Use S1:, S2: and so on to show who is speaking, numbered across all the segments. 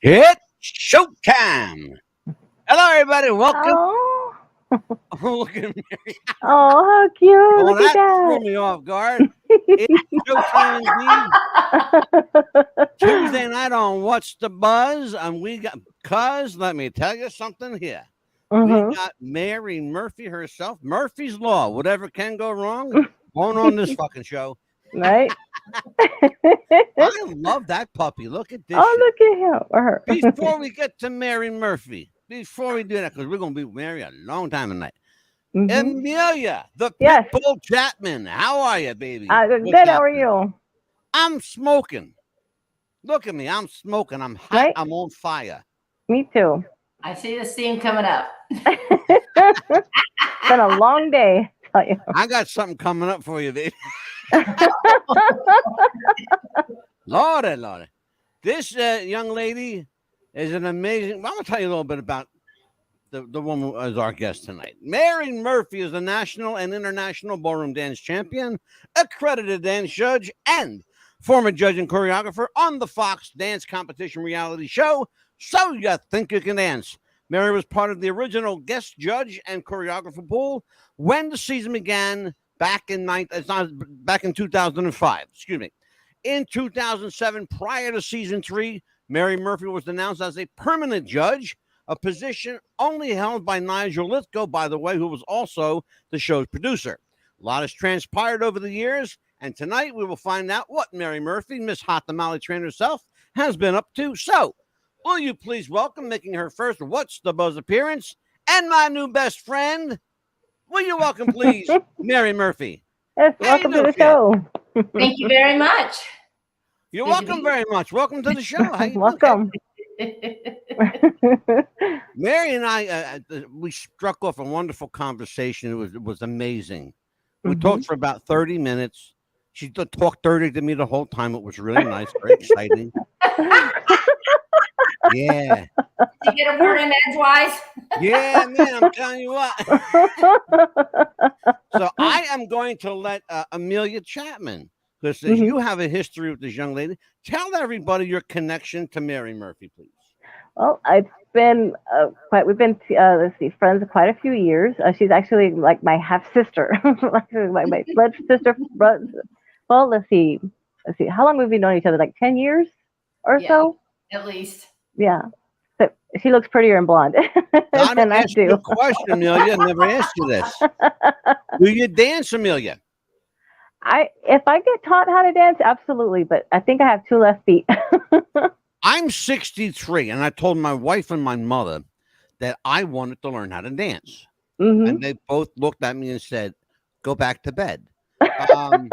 S1: It's showtime. Hello, everybody. Welcome.
S2: Oh,
S1: Oh, look at me.
S2: oh, how cute.
S1: Well,
S2: Look
S1: that threw
S2: at
S1: me off guard. It's showtime indeed.
S2: that.
S1: Tuesday night on What's the Buzz? And we got, cuz, let me tell you something here. We
S2: hmm
S1: got Mary Murphy herself. Murphy's Law. Whatever can go wrong, won't on this fucking show.
S2: Right?
S1: I love that puppy. Look at this
S2: Oh,
S1: shit.
S2: look at him or her.
S1: Before we get to Mary Murphy, before we do that, because we're going to be married a long time tonight.
S2: hmm
S1: Amelia, the
S2: Yes.
S1: Pitbull Chapman. How are you, baby?
S2: Good.
S1: What's
S2: How are
S1: happening?
S2: you?
S1: I'm smoking. Look at me. I'm smoking. I'm hot.
S2: Right?
S1: I'm on fire.
S2: Me too.
S3: I see the steam coming up.
S2: It's been a long day. I tell you.
S1: I got something coming up for you, baby. Lordy, Lordy. This young lady is an amazing. I'm going to tell you a little bit about the woman who is our guest tonight. Mary Murphy is a national and international ballroom dance champion, accredited dance judge, and former judge and choreographer on the Fox dance competition reality show, So You Think You Can Dance. Mary was part of the original guest judge and choreographer pool when the season began back in 2005. Excuse me. In 2007, prior to season 3, Mary Murphy was announced as a permanent judge, a position only held by Nigel Lithgow, by the way, who was also the show's producer. A lot has transpired over the years, and tonight we will find out what Mary Murphy, Miss Hot Tamale Trainer herself, has been up to. So, will you please welcome, making her first What's the Buzz appearance, and my new best friend, will you welcome, please, Mary Murphy?
S2: Yes.
S1: How you
S2: Welcome to
S1: doing,
S2: the
S1: Kat?
S2: show.
S3: Thank you very much.
S1: You're
S3: Good to
S1: welcome
S3: be
S1: very much. Welcome to the show. How you doing, Kat?
S2: Welcome.
S1: Mary and I, we struck off a wonderful conversation. It was amazing. We
S2: hmm
S1: talked for about 30 minutes. She talked dirty to me the whole time. It was really nice, very exciting. Yeah.
S3: You get a word in edgewise?
S1: Yeah, man, I'm telling you what. So I am going to let Amelia Chapman, because
S2: Mhm.
S1: you have a history with this young lady, tell everybody your connection to Mary Murphy, please.
S2: Well, it's been quite. We've been let's see, friends quite a few years. She's actually like my half sister, like my blood sister. Well, let's see. How long have we known each other? Like 10 years or
S3: Yeah,
S2: so.
S3: at least.
S2: Yeah. So she looks prettier and blonde
S1: I'm going
S2: than
S1: to
S2: I
S1: ask you a
S2: do.
S1: question, Amelia. I never asked you this. Do you dance, Amelia?
S2: If I get taught how to dance, absolutely. But I think I have two left feet.
S1: I'm 63, and I told my wife and my mother that I wanted to learn how to dance.
S2: hmm
S1: And they both looked at me and said, "Go back to bed." Um,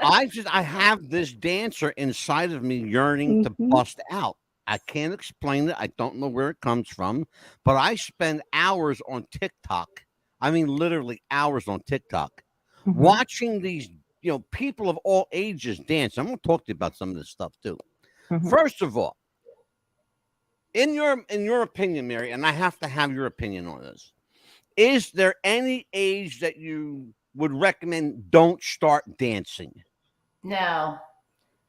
S1: I have this dancer inside of me yearning to
S2: hmm
S1: bust out. I can't explain it. I don't know where it comes from, but I spend hours on TikTok. I mean, literally hours on TikTok,
S2: hmm
S1: watching these, people of all ages dance. I'm going to talk to you about some of this stuff too.
S2: hmm
S1: First of all, in your opinion, Mary, and I have to have your opinion on this. Is there any age that you would recommend don't start dancing?
S3: No,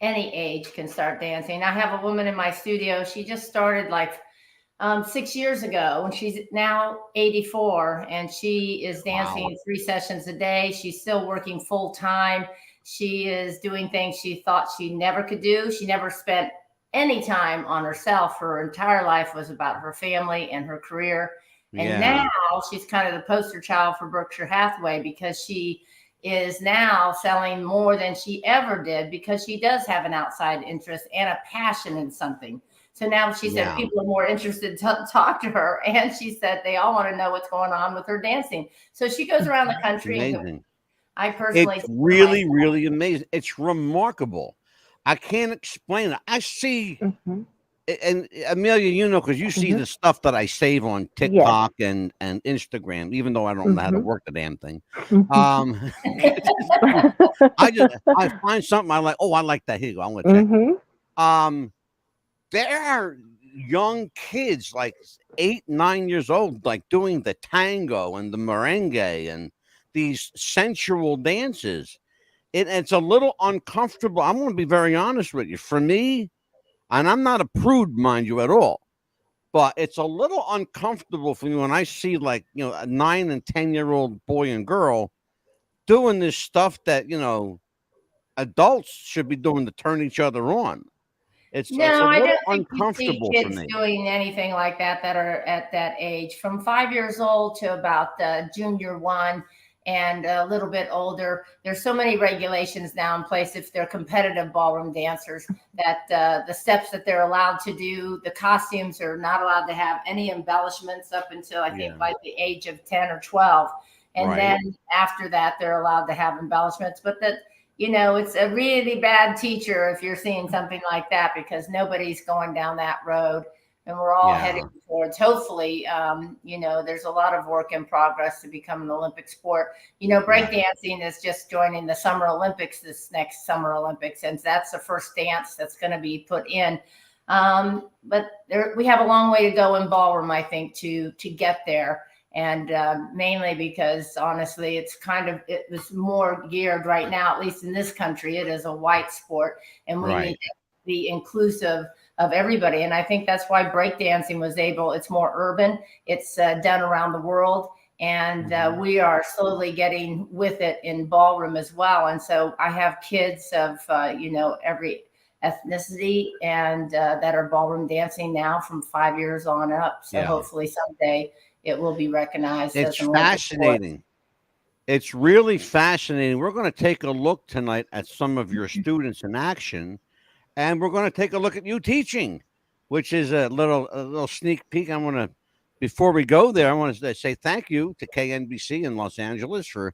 S3: any age can start dancing. I have a woman in my studio. She just started like 6 years ago, and she's now 84, and she is
S1: Wow.
S3: dancing 3 sessions a day. She's still working full time. She is doing things she thought she never could do. She never spent any time on herself. Her entire life was about her family and her career. And
S1: Yeah.
S3: now she's kind of the poster child for Berkshire Hathaway, because she is now selling more than she ever did, because she does have an outside interest and a passion in something. So now she said
S1: Yeah.
S3: people are more interested to talk to her. And she said they all want to know what's going on with her dancing. So she goes around the
S1: It's
S3: country and
S1: amazing.
S3: I
S1: It's
S3: personally see her
S1: really, really amazing. It's remarkable. I can't explain it. I see,
S2: hmm
S1: and Amelia, because you see
S2: hmm
S1: the stuff that I save on
S2: Yes.
S1: TikTok and Instagram, even though I don't know how to
S2: hmm
S1: work the damn thing.
S2: hmm
S1: Um, I find something I like. Oh, I like that. Here you go. I'm gonna check.
S2: hmm
S1: Um, there are young kids like 8, 9 years old, like doing the tango and the merengue and these sensual dances. It's a little uncomfortable. I'm going to be very honest with you. For me, And I'm not a prude, mind you, at all. But it's a little uncomfortable for me when I see, like, a 9 and 10-year-old boy and girl doing this stuff that, adults should be doing to turn each other on. It's
S3: No,
S1: a
S3: I
S1: little
S3: don't think you see
S1: uncomfortable for
S3: kids
S1: me.
S3: doing anything like that that are at that age. From 5 years old to about junior one and a little bit older, there's so many regulations now in place if they're competitive ballroom dancers that the steps that they're allowed to do, the costumes are not allowed to have any embellishments up until I think
S1: Yeah.
S3: like the age of 10 or 12. And
S1: Right.
S3: then after that, they're allowed to have embellishments. But that it's a really bad teacher if you're seeing something like that, because nobody's going down that road, and we're all
S1: Yeah.
S3: heading towards, hopefully, there's a lot of work in progress to become an Olympic sport. Breakdancing is just joining the Summer Olympics this next Summer Olympics, and that's the first dance that's going to be put in. But we have a long way to go in ballroom, I think, to get there. And mainly because honestly, it was more geared right now, at least in this country, it is a white sport, and we need to be inclusive of everybody. And I think that's why breakdancing it's more urban. It's done around the world. And we are slowly getting with it in ballroom as well. And so I have kids of, every ethnicity and that are ballroom dancing now from 5 years on up. So hopefully someday it will be recognized.
S1: It's
S3: as an Olympic
S1: fascinating.
S3: sport.
S1: It's really fascinating. We're going to take a look tonight at some of your students in action, and we're going to take a look at you teaching, which is a little sneak peek. Before we go there, I want to say thank you to KNBC in Los Angeles for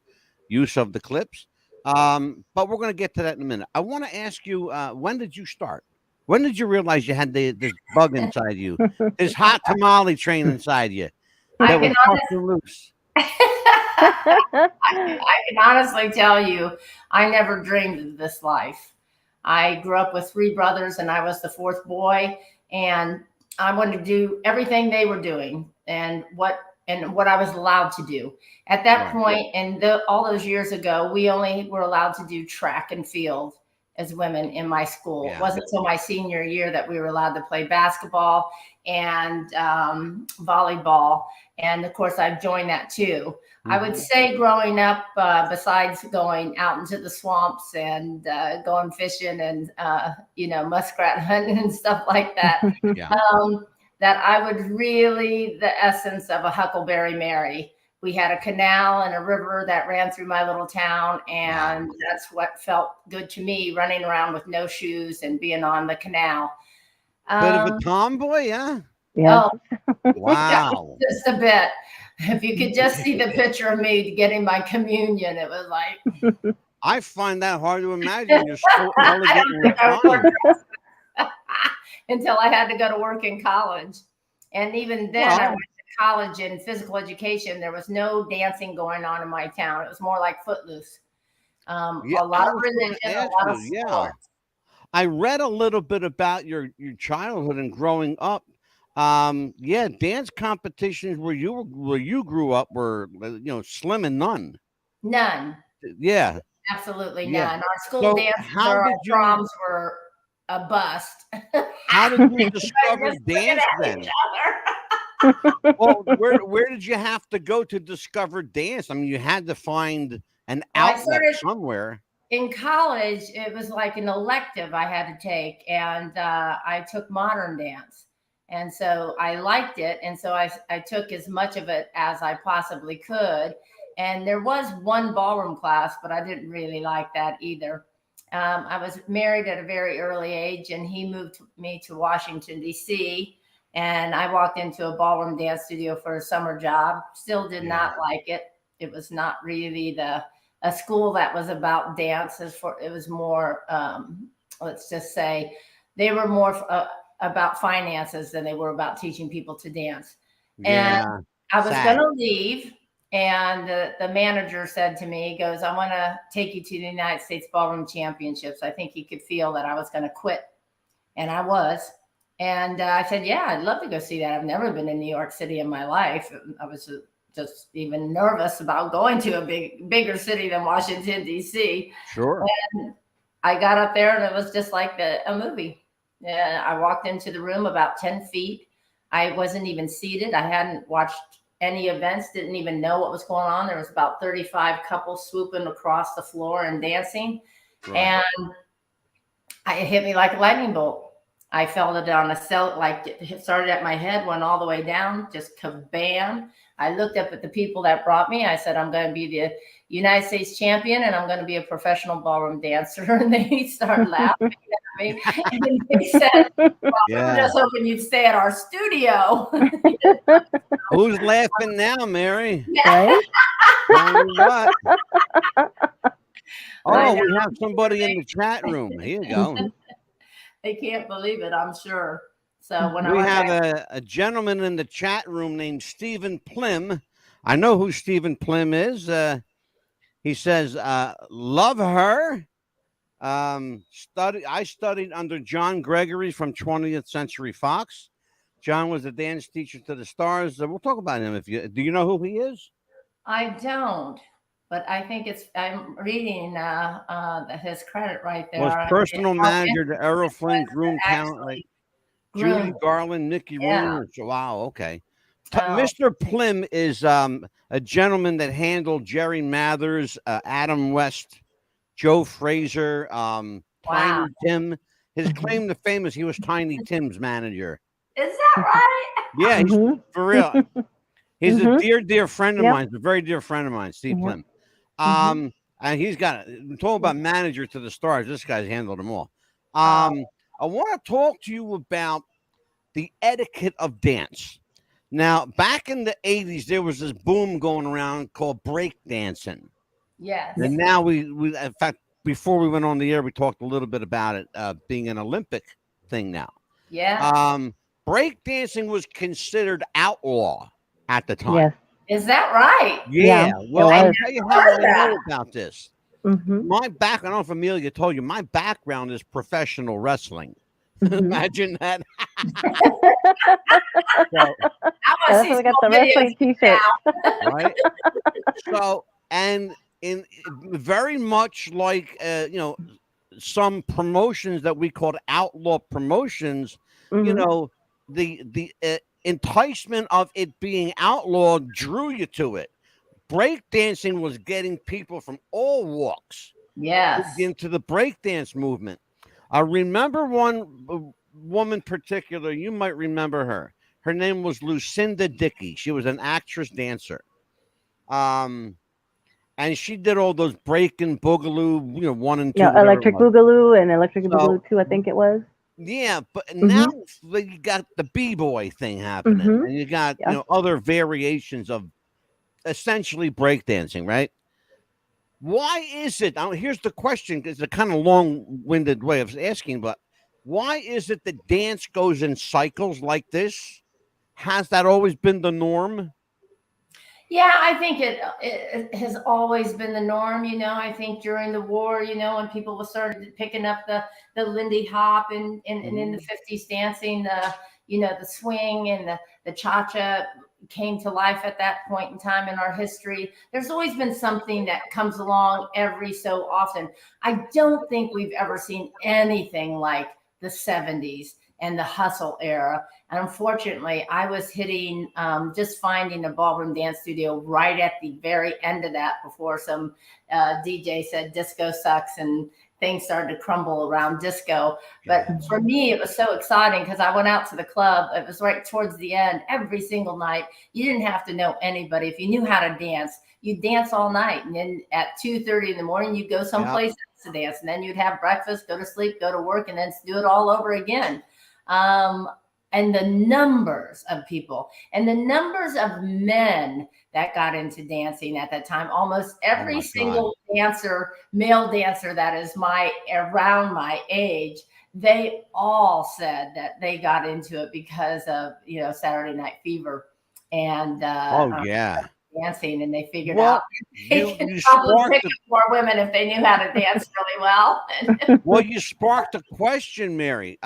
S1: use of the clips. But we're going to get to that in a minute. I want to ask you, when did you start? When did you realize you had this bug inside you, this hot tamale train inside you that was fucking loose?
S3: I can honestly tell you, I never dreamed of this life. I grew up with 3 brothers, and I was the 4th boy, and I wanted to do everything they were doing and what I was allowed to do. At that point, and all those years ago, we only were allowed to do track and field as women in my school. It wasn't until my senior year that we were allowed to play basketball and volleyball. And of course, I've joined that too. I would say growing up, besides going out into the swamps and going fishing and, muskrat hunting and stuff like that, that I was really the essence of a Huckleberry Mary. We had a canal and a river that ran through my little town, and that's what felt good to me, running around with no shoes and being on the canal.
S1: Bit of a tomboy, yeah?
S2: Yeah.
S3: Oh,
S1: wow.
S3: Just a bit. If you could just see the picture of me getting my communion, it was like.
S1: I find that hard to imagine. You're so elegant and refined.
S3: Until I had to go to work in college. And even then, I went to college in physical education. There was no dancing going on in my town. It was more like Footloose. A lot of religion, a lot of sports.
S1: I read a little bit about your childhood and growing up. Dance competitions where you grew up were slim and none.
S3: None.
S1: Yeah.
S3: Absolutely none. Our school dances or our proms were a bust.
S1: How did you discover dance then? Well, where did you have to go to discover dance? I mean, you had to find an outlet somewhere.
S3: In college, it was like an elective I had to take, and I took modern dance. And so I liked it. And so I took as much of it as I possibly could. And there was one ballroom class, but I didn't really like that either. I was married at a very early age, and he moved me to Washington, D.C., and I walked into a ballroom dance studio for a summer job. Still did not like it. It was not really a school that was about dance. It was more, let's just say, they were more about finances than they were about teaching people to dance. And I was going to leave. And the manager said to me, he goes, I want to take you to the United States Ballroom Championships. I think he could feel that I was going to quit. And I was. And I said, yeah, I'd love to go see that. I've never been in New York City in my life. I was just even nervous about going to a bigger city than Washington, D.C.
S1: Sure.
S3: And I got up there, and it was just like a movie. Yeah, I walked into the room about 10 feet. I wasn't even seated. I hadn't watched any events, didn't even know what was going on. There was about 35 couples swooping across the floor and dancing.
S1: Right.
S3: And it hit me like a lightning bolt. I felt it on a cell, like it started at my head, went all the way down, just kabam. I looked up at the people that brought me. I said, I'm going to be the United States champion and I'm going to be a professional ballroom dancer. And they started laughing at me. And they said, well, we were just hoping you'd stay at our studio.
S1: Who's laughing now, Mary?
S2: Right?
S1: What? Oh, we have somebody in the chat room. Here you go.
S3: They can't believe it, I'm sure. So when
S1: we have a gentleman in the chat room named Stephen Plim. I know who Stephen Plim is. He says, love her. I studied under John Gregory from 20th Century Fox. John was a dance teacher to the stars. We'll talk about him. Do you know who he is?
S3: I don't, but I think I'm reading his credit right there.
S1: Was personal manager to Errol Flynn, groom talent like Judy Garland, Nikki Rooney. Wow, okay. Mr. Plim is a gentleman that handled Jerry Mathers, Adam West, Joe Fraser, Tiny Tim. His claim to fame is he was Tiny Tim's manager.
S3: Is that right?
S1: Yeah, he's, for real. He's a dear friend of mine. He's a very dear friend of mine, Steve Plim. And he's got talking about manager to the stars. This guy's handled them all. I want to talk to you about the etiquette of dance. Now, back in the 80s, there was this boom going around called break dancing.
S3: Yes.
S1: And now we in fact, before we went on the air, we talked a little bit about it being an Olympic thing now.
S3: Yeah.
S1: Break dancing was considered outlaw at the time.
S2: Yes.
S3: Is that right?
S1: Yeah. Well, I'll tell you how I know about this. My background, I don't know if Amelia told you, my background is professional wrestling. Imagine that.
S2: That's why we got the wrestling t-shirt.
S1: Right? So, and in very much like, some promotions that we called outlaw promotions, the enticement of it being outlawed drew you to it. Breakdancing was getting people from all walks into the breakdance movement. I remember one woman particular, you might remember her. Her name was Lucinda Dickey. She was an actress dancer. And she did all those breaking boogaloo, 1 and 2.
S2: Electric Boogaloo and Electric Boogaloo 2, I think it was.
S1: Yeah, but now you got the B-boy thing happening, and you got other variations of essentially breakdancing, right? Why is it? Now, here's the question. It's a kind of long-winded way of asking, but why is it that dance goes in cycles like this? Has that always been the norm?
S3: Yeah, I think it has always been the norm. I think during the war, when people started picking up the Lindy Hop and in the 50s dancing, the swing and the cha-cha came to life at that point in time in our history. There's always been something that comes along every so often. I don't think we've ever seen anything like the 70s and the hustle era. And unfortunately, I was hitting, just finding a ballroom dance studio right at the very end of that before some DJ said disco sucks and things started to crumble around disco. But for me, it was so exciting because I went out to the club. It was right towards the end every single night. You didn't have to know anybody. If you knew how to dance, you'd dance all night. And then at 2:30 in the morning, you'd go someplace else to dance. And then you'd have breakfast, go to sleep, go to work, and then do it all over again. And the numbers of people and the numbers of men that got into dancing at that time, almost every single male dancer that is around my age, they all said that they got into it because of, Saturday Night Fever and, dancing, and they figured out they could probably pick up more women if they knew how to dance really well.
S1: Well, you sparked a question, Mary.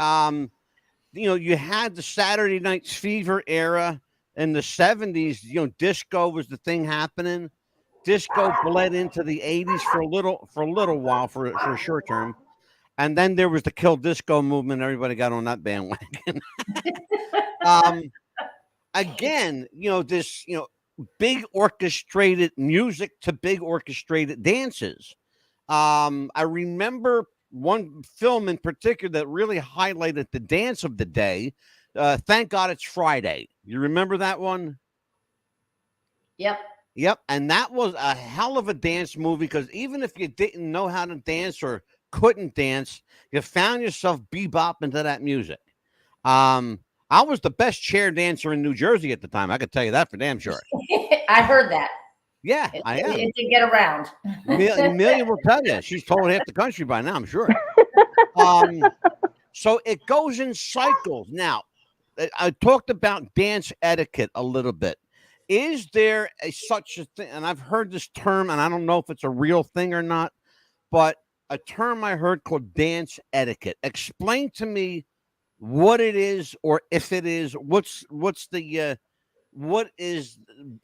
S1: You had the Saturday Night Fever era in the 70s. Disco was the thing happening. Disco bled into the 80s for a little while, for a short term. And then there was the kill disco movement. Everybody got on that bandwagon. um, Again, this, big orchestrated music to big orchestrated dances. I remember one film in particular that really highlighted the dance of the day. Thank God It's Friday. You remember that one?
S3: Yep.
S1: Yep. And that was a hell of a dance movie because even if you didn't know how to dance or couldn't dance, you found yourself bebopping to that music. I was the best chair dancer in New Jersey at the time. I could tell you that for damn sure.
S3: I heard that.
S1: Yeah, I am.
S3: It did get around.
S1: Amelia will tell you. She's told half the country by now, I'm sure. So it goes in cycles. Now, I talked about dance etiquette a little bit. Is there such a thing? And I've heard this term, and I don't know if it's a real thing or not, but a term I heard called dance etiquette. Explain to me what it is, or if it is, what is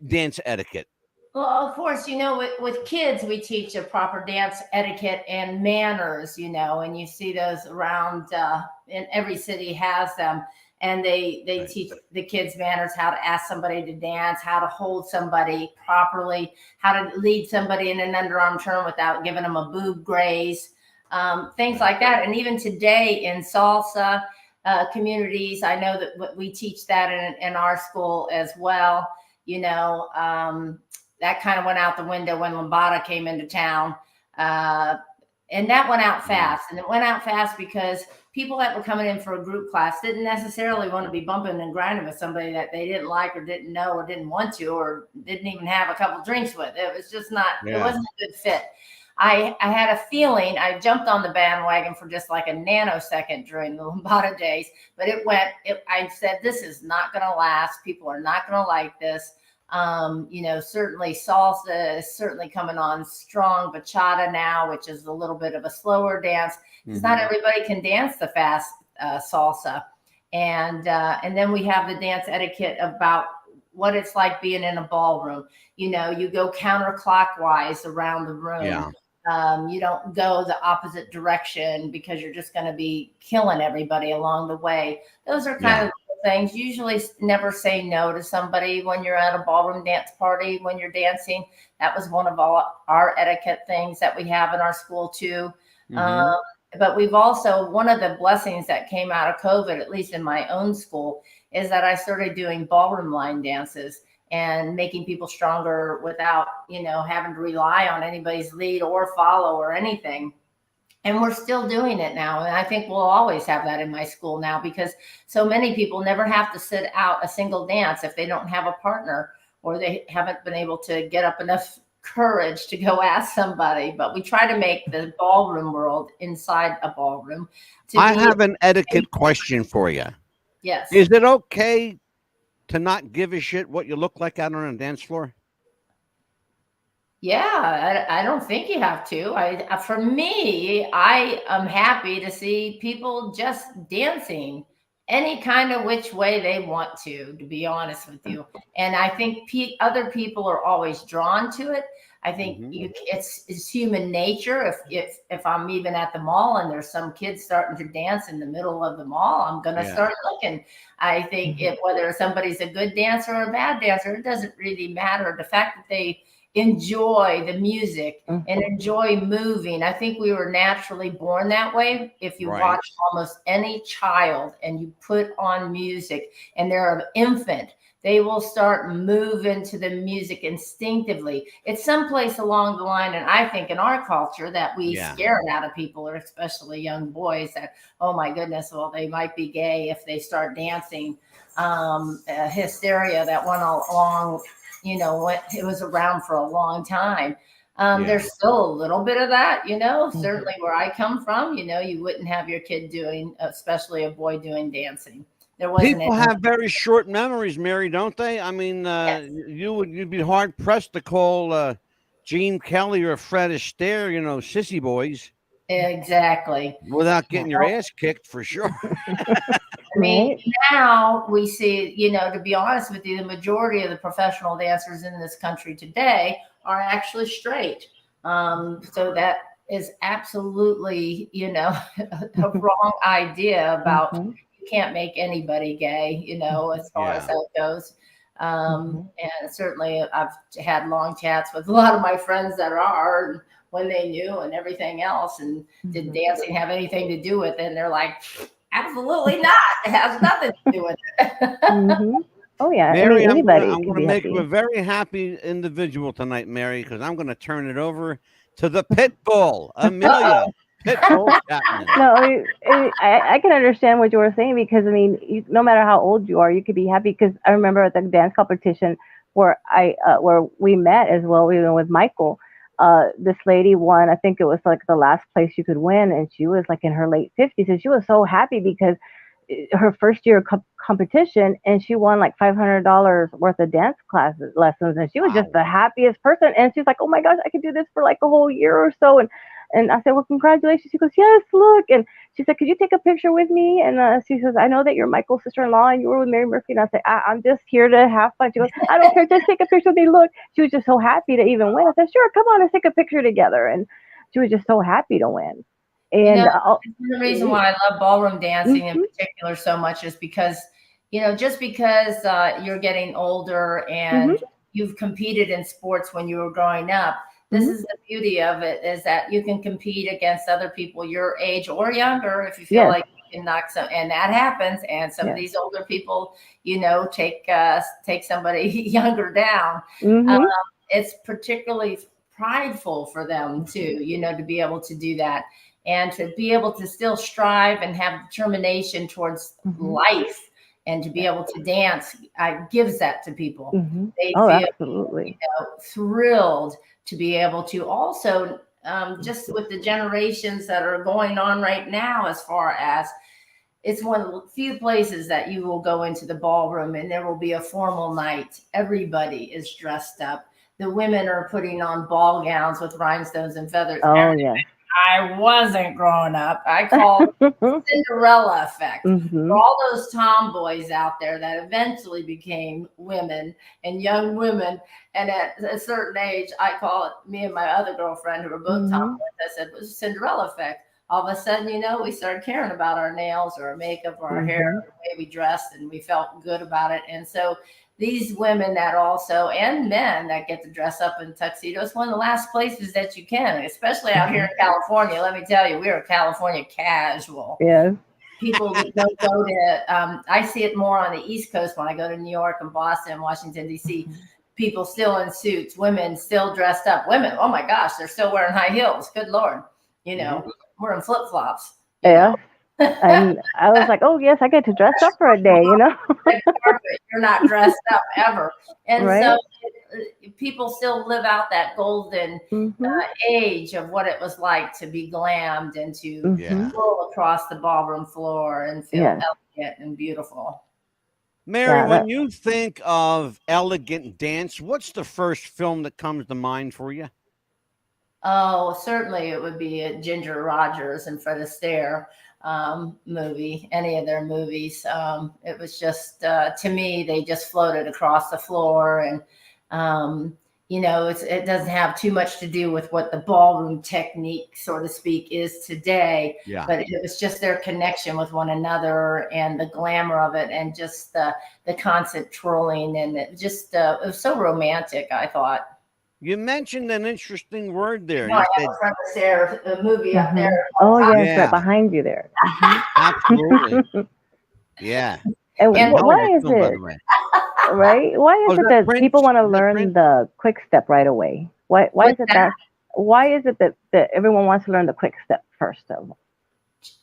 S1: dance etiquette?
S3: Well, of course, with kids, we teach a proper dance etiquette and manners, and you see those around, and every city has them. And they teach the kids manners, how to ask somebody to dance, how to hold somebody properly, how to lead somebody in an underarm turn without giving them a boob graze, things like that. And even today in salsa communities, I know that we teach that in our school as well. That kind of went out the window when Lambada came into town. And that went out fast. And it went out fast because people that were coming in for a group class didn't necessarily want to be bumping and grinding with somebody that they didn't like or didn't know or didn't want to or didn't even have a couple drinks with. It was just not, It wasn't a good fit. I had a feeling, I jumped on the bandwagon for just like a nanosecond during the Lambada days, but I said, this is not going to last. People are not going to like this. Certainly salsa is certainly coming on strong. Bachata now, which is a little bit of a slower dance, because not everybody can dance the fast salsa. And then we have the dance etiquette about what it's like being in a ballroom. You go counterclockwise around the room.
S1: Yeah.
S3: You don't go the opposite direction because you're just going to be killing everybody along the way. Those are kind of things. Usually never say no to somebody when you're at a ballroom dance party, when you're dancing. That was one of our etiquette things that we have in our school too. But we've also, one of the blessings that came out of COVID, at least in my own school, is that I started doing ballroom line dances and making people stronger without, having to rely on anybody's lead or follow or anything. And we're still doing it now. And I think we'll always have that in my school now because so many people never have to sit out a single dance if they don't have a partner or they haven't been able to get up enough courage to go ask somebody. But we try to make the ballroom world inside a ballroom.
S1: I have an etiquette question for you.
S3: Yes.
S1: Is it okay to not give a shit what you look like out on a dance floor?
S3: Yeah, I don't think you have to. For me, I am happy to see people just dancing any kind of which way they want to be honest with you. And I think other people are always drawn to it. I think it's human nature. If I'm even at the mall and there's some kids starting to dance in the middle of the mall, I'm going to start looking. I think whether somebody's a good dancer or a bad dancer, it doesn't really matter. The fact that they enjoy the music and enjoy moving. I think we were naturally born that way. If you watch almost any child and you put on music and they're an infant, they will start moving to the music instinctively. It's someplace along the line, and I think in our culture that we scare it out of people, or especially young boys, that, oh my goodness, well, they might be gay if they start dancing. Hysteria that went along, it was around for a long time. There's still a little bit of that, certainly where I come from, you wouldn't have your kid doing, especially a boy doing dancing. There wasn't.
S1: People have very short memories, Mary, don't they? I mean, you'd be hard pressed to call Gene Kelly or Fred Astaire, sissy boys.
S3: Exactly.
S1: Without getting your ass kicked, for sure.
S3: I mean, now we see, to be honest with you, the majority of the professional dancers in this country today are actually straight. So that is absolutely, a wrong idea about
S2: Mm-hmm.
S3: you can't make anybody gay, as far as
S1: Yeah.
S3: that goes.
S2: Mm-hmm.
S3: And certainly I've had long chats with a lot of my friends that are, and when they knew and everything else. And did
S2: Mm-hmm.
S3: dancing have anything to do with it? And they're like, absolutely not. It has nothing to do with it.
S2: Mm-hmm. Oh yeah, I
S1: Mary,
S2: mean
S1: I'm gonna
S2: anybody
S1: I'm
S2: can
S1: gonna
S2: be
S1: make you a
S2: happy.
S1: very happy individual tonight, Mary, because I'm gonna turn it over to the pit bull, Amelia
S3: Uh-oh.
S1: Pitbull Chapman.
S2: No, I can understand what you were saying because I mean, no matter how old you are, you could be happy. Because I remember at the dance competition where we met as well, even with Michael. This lady won. I think it was like the last place you could win, and she was like in her late 50s, and she was so happy because her first year competition, and she won like $500 worth of dance classes lessons, and she was just
S1: Wow.
S2: the happiest person. And she's like, "Oh my gosh, I could do this for like a whole year or so." And I said, "Well, congratulations." She goes, "Yes, look." And she said, "Could you take a picture with me?" And she says, "I know that you're Michael's sister-in-law and you were with Mary Murphy." And I said, I'm just here to have fun. She goes, "I don't care. Just take a picture with me. Look." She was just so happy to even win. I said, "Sure, come on, let's take a picture together." And she was just so happy to win. And
S3: The reason why I love ballroom dancing in
S2: mhm,
S3: particular so much is because, just because you're getting older
S2: mhm,
S3: and you've competed in sports when you were growing up, this
S2: mhm,
S3: is the beauty of it, is that you can compete against other people your age or younger if you feel
S2: yes,
S3: like you can knock some, and that happens. And some of
S2: yes,
S3: these older people, take somebody younger down. Um,
S2: mhm,
S3: it's particularly prideful for them too, to be able to do that and to be able to still strive and have determination towards
S2: mhm,
S3: life and to be
S2: yes,
S3: able to dance gives that to people.
S2: mhm.
S3: They
S2: Oh,
S3: feel
S2: absolutely.
S3: thrilled to be able to also, just with the generations that are going on right now, as far as it's one of the few places that you will go into the ballroom and there will be a formal night. Everybody is dressed up. The women are putting on ball gowns with rhinestones and feathers.
S2: Oh, yes.
S3: I wasn't growing up. I call it the Cinderella effect. For
S2: Mhm,
S3: all those tomboys out there that eventually became women and young women, and at a certain age, I call it, me and my other girlfriend, who were both
S2: mhm,
S3: tomboys, I said, it was a Cinderella effect. All of a sudden, we started caring about our nails or our makeup or our hair,
S2: mhm,
S3: or the way we dressed, and we felt good about it. And so these women that also, and men that get to dress up in tuxedos, one of the last places that you can, especially out here
S2: mhm.
S3: in California. Let me tell you, we are California casual.
S2: Yes.
S3: People that don't go to, I see it more on the East Coast when I go to New York and Boston, Washington, D.C.
S2: Mhm,
S3: People still in suits, women still dressed up. Women, oh my gosh, they're still wearing high heels. Good Lord. You
S1: Mhm.
S3: know, we're in flip flops,
S2: yes. And I was like, "Oh, yes, I get to dress up for a day," you know?
S3: red carpet, you're not dressed up ever. And so
S2: Right?
S3: people still live out that golden
S2: Mhm,
S3: age of what it was like to be glammed and to
S2: mhm.
S1: Yeah.
S3: roll across the ballroom floor and feel
S2: Yes.
S3: elegant and beautiful.
S1: Mary,
S2: Yeah,
S1: when
S2: that
S1: you think of elegant dance, what's the first film that comes to mind for you?
S3: Oh, certainly it would be a Ginger Rogers and Fred Astaire movie, any of their movies. It was just, to me, they just floated across the floor. And, it doesn't have too much to do with what the ballroom technique, so to speak, is today,
S1: Yeah.
S3: but it was just their connection with one another and the glamour of it and just the constant twirling. And it was so romantic, I thought.
S1: You mentioned an interesting word there.
S3: No, I
S1: You
S3: have
S1: said,
S3: a Fred Astaire movie up
S2: mhm.
S3: there
S2: Oh,
S3: called
S2: yes, right
S1: yeah,
S2: behind you there. Mhm.
S1: absolutely. Yeah.
S2: And
S1: And hell of a
S2: why is
S1: film, by the
S2: it,
S1: way.
S2: right? Why
S1: Oh,
S2: is
S1: is
S2: it
S1: that
S2: that people
S1: Prince?
S2: wanna
S1: Is that
S2: learn
S1: Prince?
S2: the quick step right away? Why is
S3: What's
S2: it
S3: that?
S2: why is it that everyone wants to learn the quick step first of all?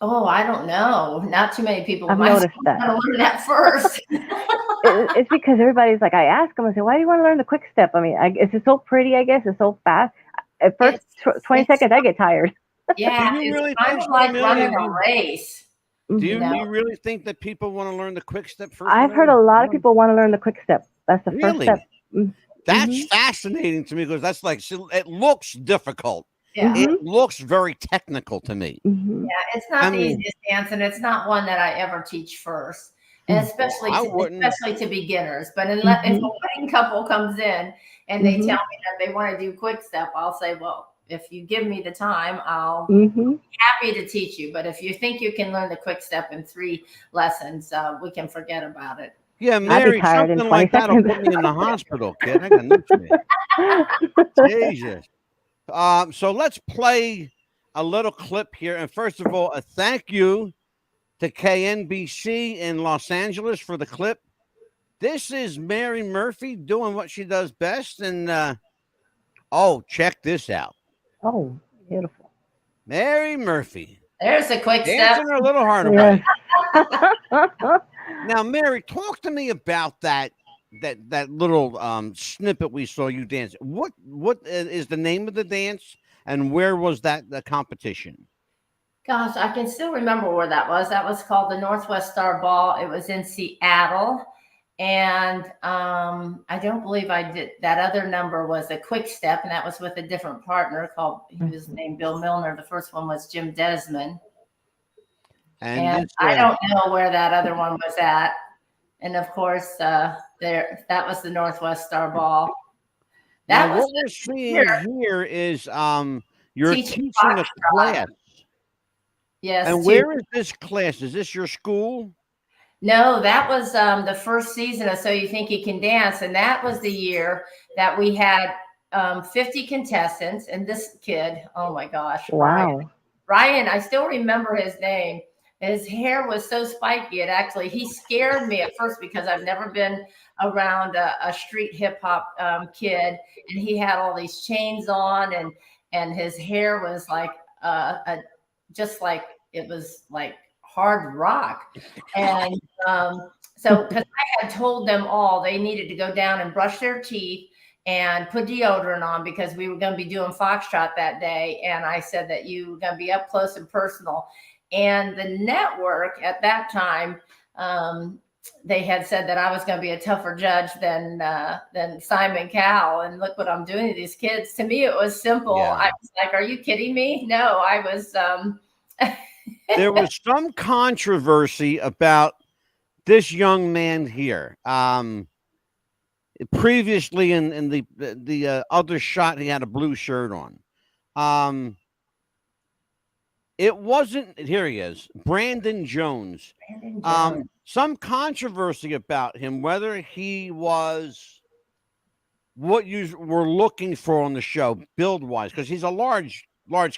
S3: Oh, I don't know. Not too many people in
S2: I've
S3: my
S2: noticed
S3: school
S2: that.
S3: want to learn that first.
S2: It's because everybody's like, I ask them, I say, "Why do you wanna learn the quick step?" I mean, it's just so pretty, I guess, it's so fast. At first
S3: It's
S2: 20 seconds, I get tired.
S1: Do
S3: yeah,
S1: you
S3: it's
S1: really
S3: kind
S1: think
S3: of
S1: so,
S3: like
S1: Amelia?
S3: running a race,
S1: Do
S3: you
S1: you,
S2: Mhm.
S3: know.
S1: you really think that people want to learn the quick step first?
S2: I've heard a lot of people wanna learn the quick step. That's the first step.
S1: Really?
S2: Mm,
S1: That's
S2: mhm,
S1: fascinating to me because that's like, it looks difficult.
S3: Yeah.
S1: It
S2: mhm,
S1: looks very technical to me.
S2: mhm,
S3: It's
S1: I
S3: not the
S1: mean,
S3: easiest dance, and it's not one that I ever teach first, and
S2: mm,
S1: well, I wouldn't.
S3: especially to beginners. But if a
S2: mhm,
S3: wedding couple comes in and they tell
S2: mhm,
S3: me that they want to do quick step, I'll say, well, if you give me the time, I'll
S2: Mm-hmm.
S3: happy to teach you. But if you think you can learn the quick step in 3 lessons, we can forget about it.
S1: Yeah,
S2: I'd be
S1: Mary,
S2: tired in
S1: something
S2: 20
S1: like that'll
S2: seconds.
S1: put me in the hospital, kid. I got news for you. Jesus. So let's play a little clip here. And first of all, a thank you to KNBC in Los Angeles for the clip. This is Mary Murphy doing what she does best. And oh, check this out.
S2: Oh, beautiful.
S1: Mary Murphy
S3: There's a quick step.
S1: dancing her little heart
S2: Yes.
S1: away. Now, Mary, talk to me about that little snippet we saw you dance. What is the name of the dance, and where was the competition?
S3: Gosh, I can still remember where that was. That was called the Northwest Star Ball. It was in Seattle. And I don't believe I did. That other number was a quick step, and that was with a different partner he was named Bill Milner. The first one was Jim Desmond. And I don't know where that other one was at. And of course, that was the Northwest Star Ball.
S1: That now, what we're seeing here is you're teaching a class.
S3: Yes.
S1: And where is this class? Is this your school?
S3: No, that was the first season of So You Think You Can Dance. And that was the year that we had 50 contestants. And this kid, oh my gosh.
S2: Wow.
S3: Ryan, I still remember his name. His hair was so spiky. He scared me at first because I've never been around a street hip hop kid. And he had all these chains on and his hair was like just like it was like hard rock. And so because I had told them all they needed to go down and brush their teeth and put deodorant on because we were going to be doing Foxtrot that day. And I said that you were going to be up close and personal. And the network at that time, they had said that I was going to be a tougher judge than Simon Cowell. And look what I'm doing to these kids. To me, it was simple. Yeah. I was like, are you kidding me? No, I was.
S1: There was some controversy about this young man here. Previously in the other shot, he had a blue shirt on. It wasn't, here he is, Brandon Jones. Some controversy about him, whether he was what you were looking for on the show, build-wise, because he's a large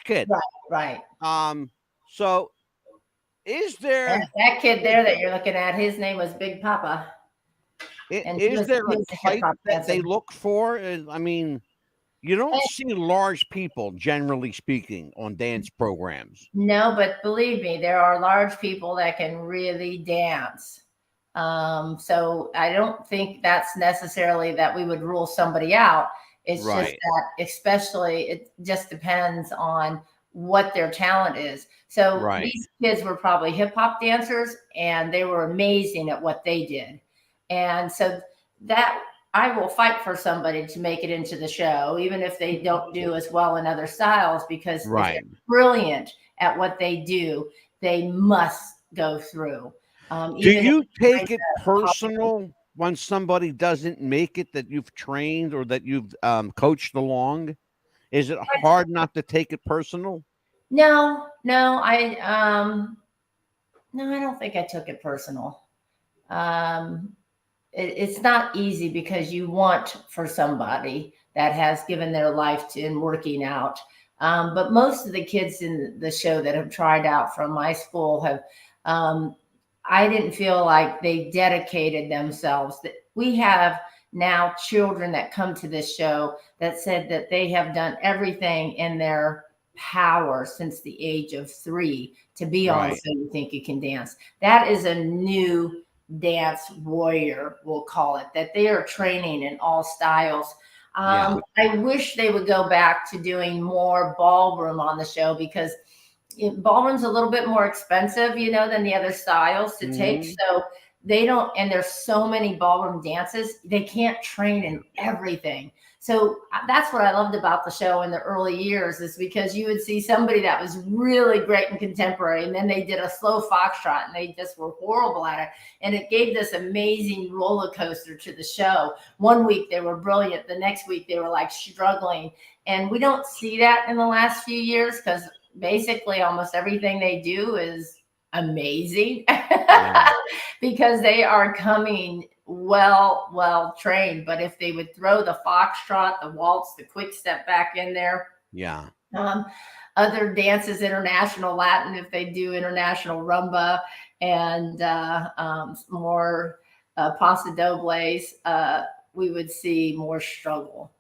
S1: kid.
S3: Right.
S1: So is there...
S3: That kid there that you're looking at, his name was Big Papa.
S1: Is there a type that they look for? I mean... You don't see large people, generally speaking, on dance programs.
S3: No, but believe me, there are large people that can really dance. So I don't think that's necessarily that we would rule somebody out. It's just that especially it just depends on what their talent is. So these kids were probably hip hop dancers and they were amazing at what they did. And so that I will fight for somebody to make it into the show, even if they don't do as well in other styles, because if they're brilliant at what they do, they must go through.
S1: Do you take it personal when somebody doesn't make it that you've trained or that you've coached along? Is it hard not to take it personal?
S3: No, I don't think I took it personal. It's not easy because you want for somebody that has given their life in working out. But most of the kids in the show that have tried out from my school have, I didn't feel like they dedicated themselves. We have now children that come to this show that said that they have done everything in their power since the age of 3 to be on So You Think You Can Dance. That is a new dance warrior, we'll call it, that they are training in all styles. I wish they would go back to doing more ballroom on the show because ballroom's a little bit more expensive, than the other styles to take. So they don't, and there's so many ballroom dances, they can't train in everything. So that's what I loved about the show in the early years, is because you would see somebody that was really great in contemporary, and then they did a slow foxtrot and they just were horrible at it. And it gave this amazing roller coaster to the show. One week they were brilliant. The next week they were like struggling. And we don't see that in the last few years, because basically almost everything they do is amazing.
S1: Yeah.
S3: Because they are coming well trained. But if they would throw the foxtrot, the waltz, the quick step back in there,
S1: Yeah.
S3: other dances, international Latin, if they do international rumba, and more paso dobles, we would see more struggle.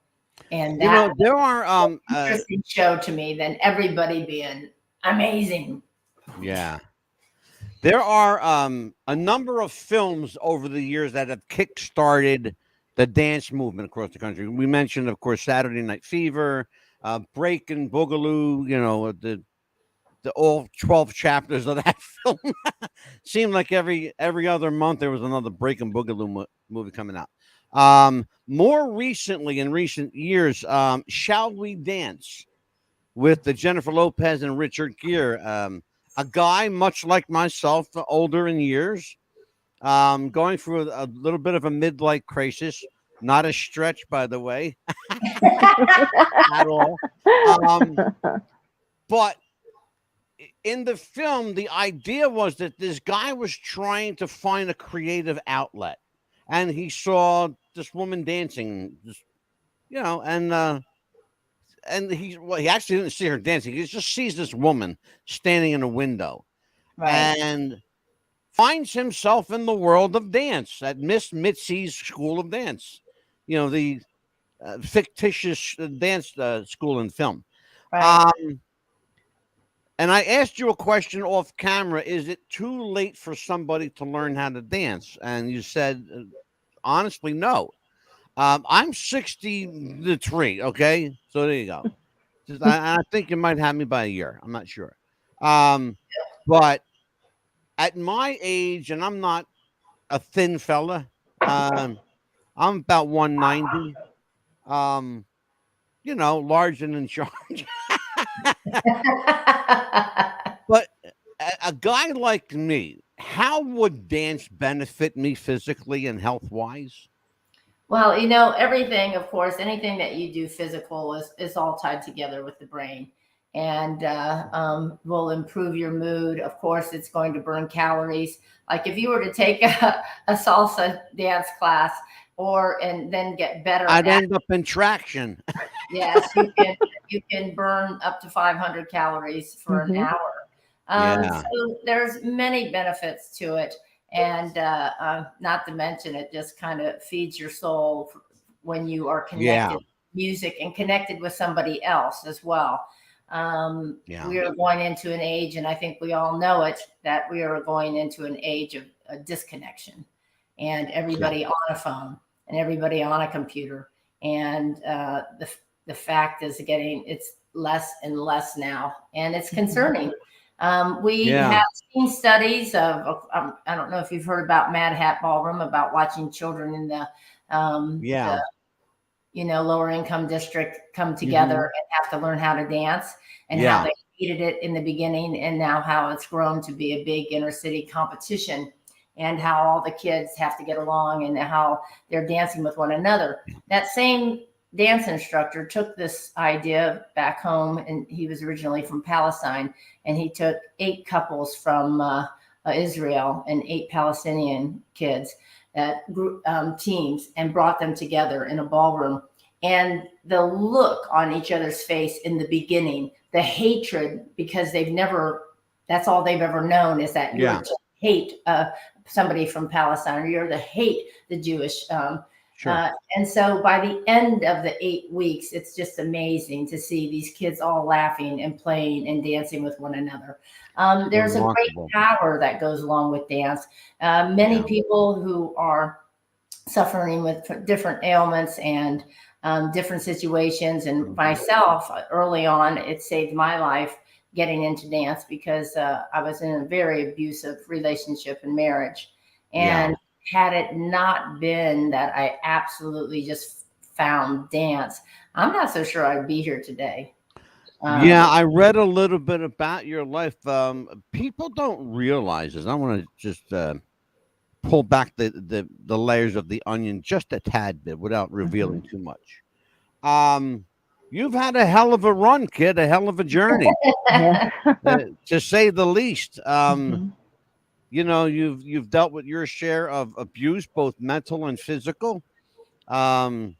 S3: And
S1: You
S3: that
S1: know, there are
S3: interesting show to me than everybody being amazing.
S1: yeah. There are a number of films over the years that have kick-started the dance movement across the country. We mentioned, of course, Saturday Night Fever, Breakin' Boogaloo, you know, the all 12 chapters of that film. Seemed like every other month there was another Breakin' Boogaloo movie coming out. More recently, in recent years, Shall We Dance with the Jennifer Lopez and Richard Gere. A guy much like myself, older in years, going through a little bit of a midlife crisis. Not a stretch, by the way, at all. But in the film, the idea was that this guy was trying to find a creative outlet, and he saw this woman dancing, you know, and he actually didn't see her dancing. He just sees this woman standing in a window,
S3: Right.
S1: and finds himself in the world of dance at Miss Mitzi's School of Dance, you know, the fictitious dance school and film.
S3: Right.
S1: And I asked you a question off camera: is it too late for somebody to learn how to dance? And you said, honestly, no. I'm 63. Okay, so there you go. I think you might have me by a year. I'm not sure. But at my age, and I'm not a thin fella. I'm about 190. You know, large and in charge. But a guy like me, how would dance benefit me physically and health wise?
S3: Well, you know, everything, of course, anything that you do physical is all tied together with the brain, and will improve your mood. Of course, it's going to burn calories. Like if you were to take a salsa dance class, and then get better
S1: I'd
S3: at,
S1: end up in traction.
S3: yes, you can burn up to 500 calories for an
S2: Mhm.
S3: hour.
S1: Yeah.
S3: So there's many benefits to it, and not to mention it just kind of feeds your soul when you are
S1: Yeah.
S3: connected to music and connected with somebody else as well.
S1: Yeah.
S3: We are going into an age, and I think we all know it, that we are going into an age of a disconnection, and
S1: Yeah.
S3: everybody on a phone and everybody on a computer, and the fact is it's less and less now, and it's concerning. We
S1: Yeah.
S3: have seen studies I don't know if you've heard about Mad Hat Ballroom, about watching children in
S1: Yeah.
S3: the lower income district come together
S1: Hmm.
S3: and have to learn how to dance, and how
S1: Yeah.
S3: they hated it in the beginning, and now how it's grown to be a big inner city competition, and how all the kids have to get along, and how they're dancing with one another. That same dance instructor took this idea back home, and he was originally from Palestine, and he took 8 couples from Israel and 8 Palestinian kids, teams, and brought them together in a ballroom. And the look on each other's face in the beginning, the hatred, because that's all they've ever known, is that you're
S1: Yeah.
S3: to hate somebody from Palestine, or you're to hate the Jewish.
S1: Sure.
S3: And so by the end of the 8 weeks, it's just amazing to see these kids all laughing and playing and dancing with one another. There's a great
S1: Remarkable.
S3: power that goes along with dance. Many
S1: Yeah.
S3: people who are suffering with different ailments and different situations, and
S1: Mhm.
S3: myself, early on, it saved my life getting into dance, because I was in a very abusive relationship and marriage.
S1: Yeah.
S3: And had it not been that I absolutely just found dance, I'm not so sure I'd be here today.
S1: Yeah, I read a little bit about your life. People don't realize this. I want to just pull back the layers of the onion just a tad bit without revealing too much. You've had a hell of a run, kid, a hell of a journey,
S2: Yeah.
S1: to say the least.
S2: Mhm.
S1: You know, you've dealt with your share of abuse, both mental and physical. Um,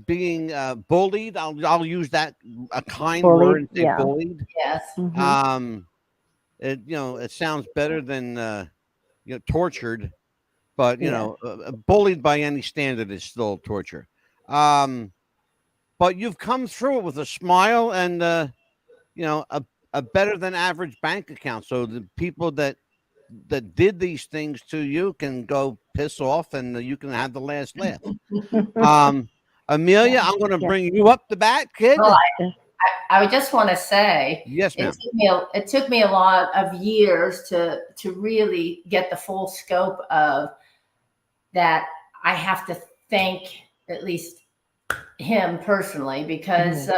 S1: being bullied. I'll use that a kind
S2: Bullied,
S1: word. Say
S2: yeah.
S1: bullied.
S3: Yes.
S2: Mhm.
S1: It sounds better than tortured, but
S2: Yeah.
S1: bullied by any standard is still torture. But you've come through it with a smile and a better than average bank account. So the people that did these things to you can go piss off, and you can have the last laugh. Amelia, I'm going to
S2: Yeah.
S1: bring you up the bat, kid.
S3: Well, I would just want to say,
S1: Yes, ma'am.
S3: it took me a lot of years to really get the full scope of that. I have to thank at least him personally, because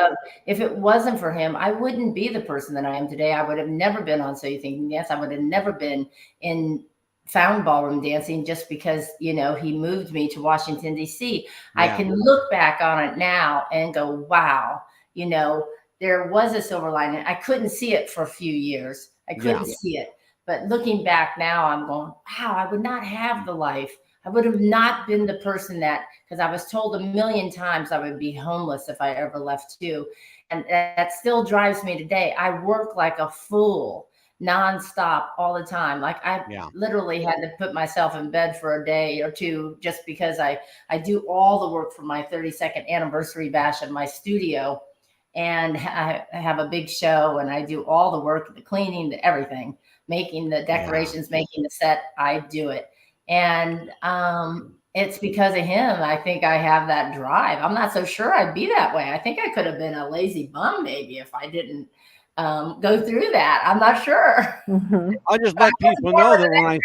S3: if it wasn't for him, I wouldn't be the person that I am today. I would have never been on So You Think Dance. I would have never been in found ballroom dancing, just because he moved me to Washington, D.C. I
S1: Yeah.
S3: can look back on it now and go, wow, there was a silver lining. I couldn't see it for a few years. I couldn't see it. But looking back now, I'm going, wow, I would not have the life. I would have not been the person because I was told a million times I would be homeless if I ever left too. And that still drives me today. I work like a fool nonstop all the time. Like I literally had to put myself in bed for a day or two just because I do all the work for my 32nd anniversary bash in my studio. And I have a big show, and I do all the work, the cleaning, the everything, making the decorations, making the set. I do it. And it's because of him. I think I have that drive. I'm not so sure I'd be that way. I think I could have been a lazy bum maybe if I didn't go through that. I'm not sure.
S1: I just let people know that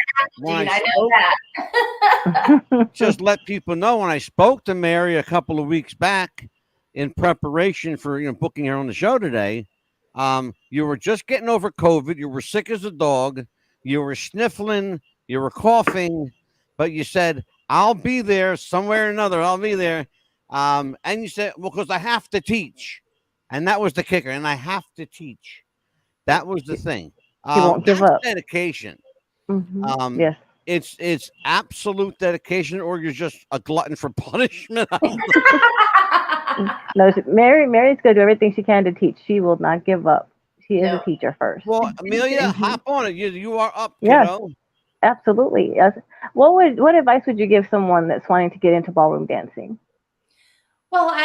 S1: just let people know when I spoke to Mary a couple of weeks back in preparation for booking her on the show today. You were just getting over COVID. You were sick as a dog. You were sniffling. You were coughing, but you said, I'll be there somewhere or another. I'll be there. And you said, well, because I have to teach. And that was the kicker. And I have to teach. That was the thing.
S2: He won't give up.
S1: Dedication.
S2: Yes.
S1: It's absolute dedication, or you're just a glutton for punishment.
S2: No, Mary's going to do everything she can to teach. She will not give up. She is a teacher first.
S1: Well, Amelia, hop on it. You are up.
S2: Yes, absolutely. Yes. What advice would you give someone that's wanting to get into ballroom dancing?
S3: Well,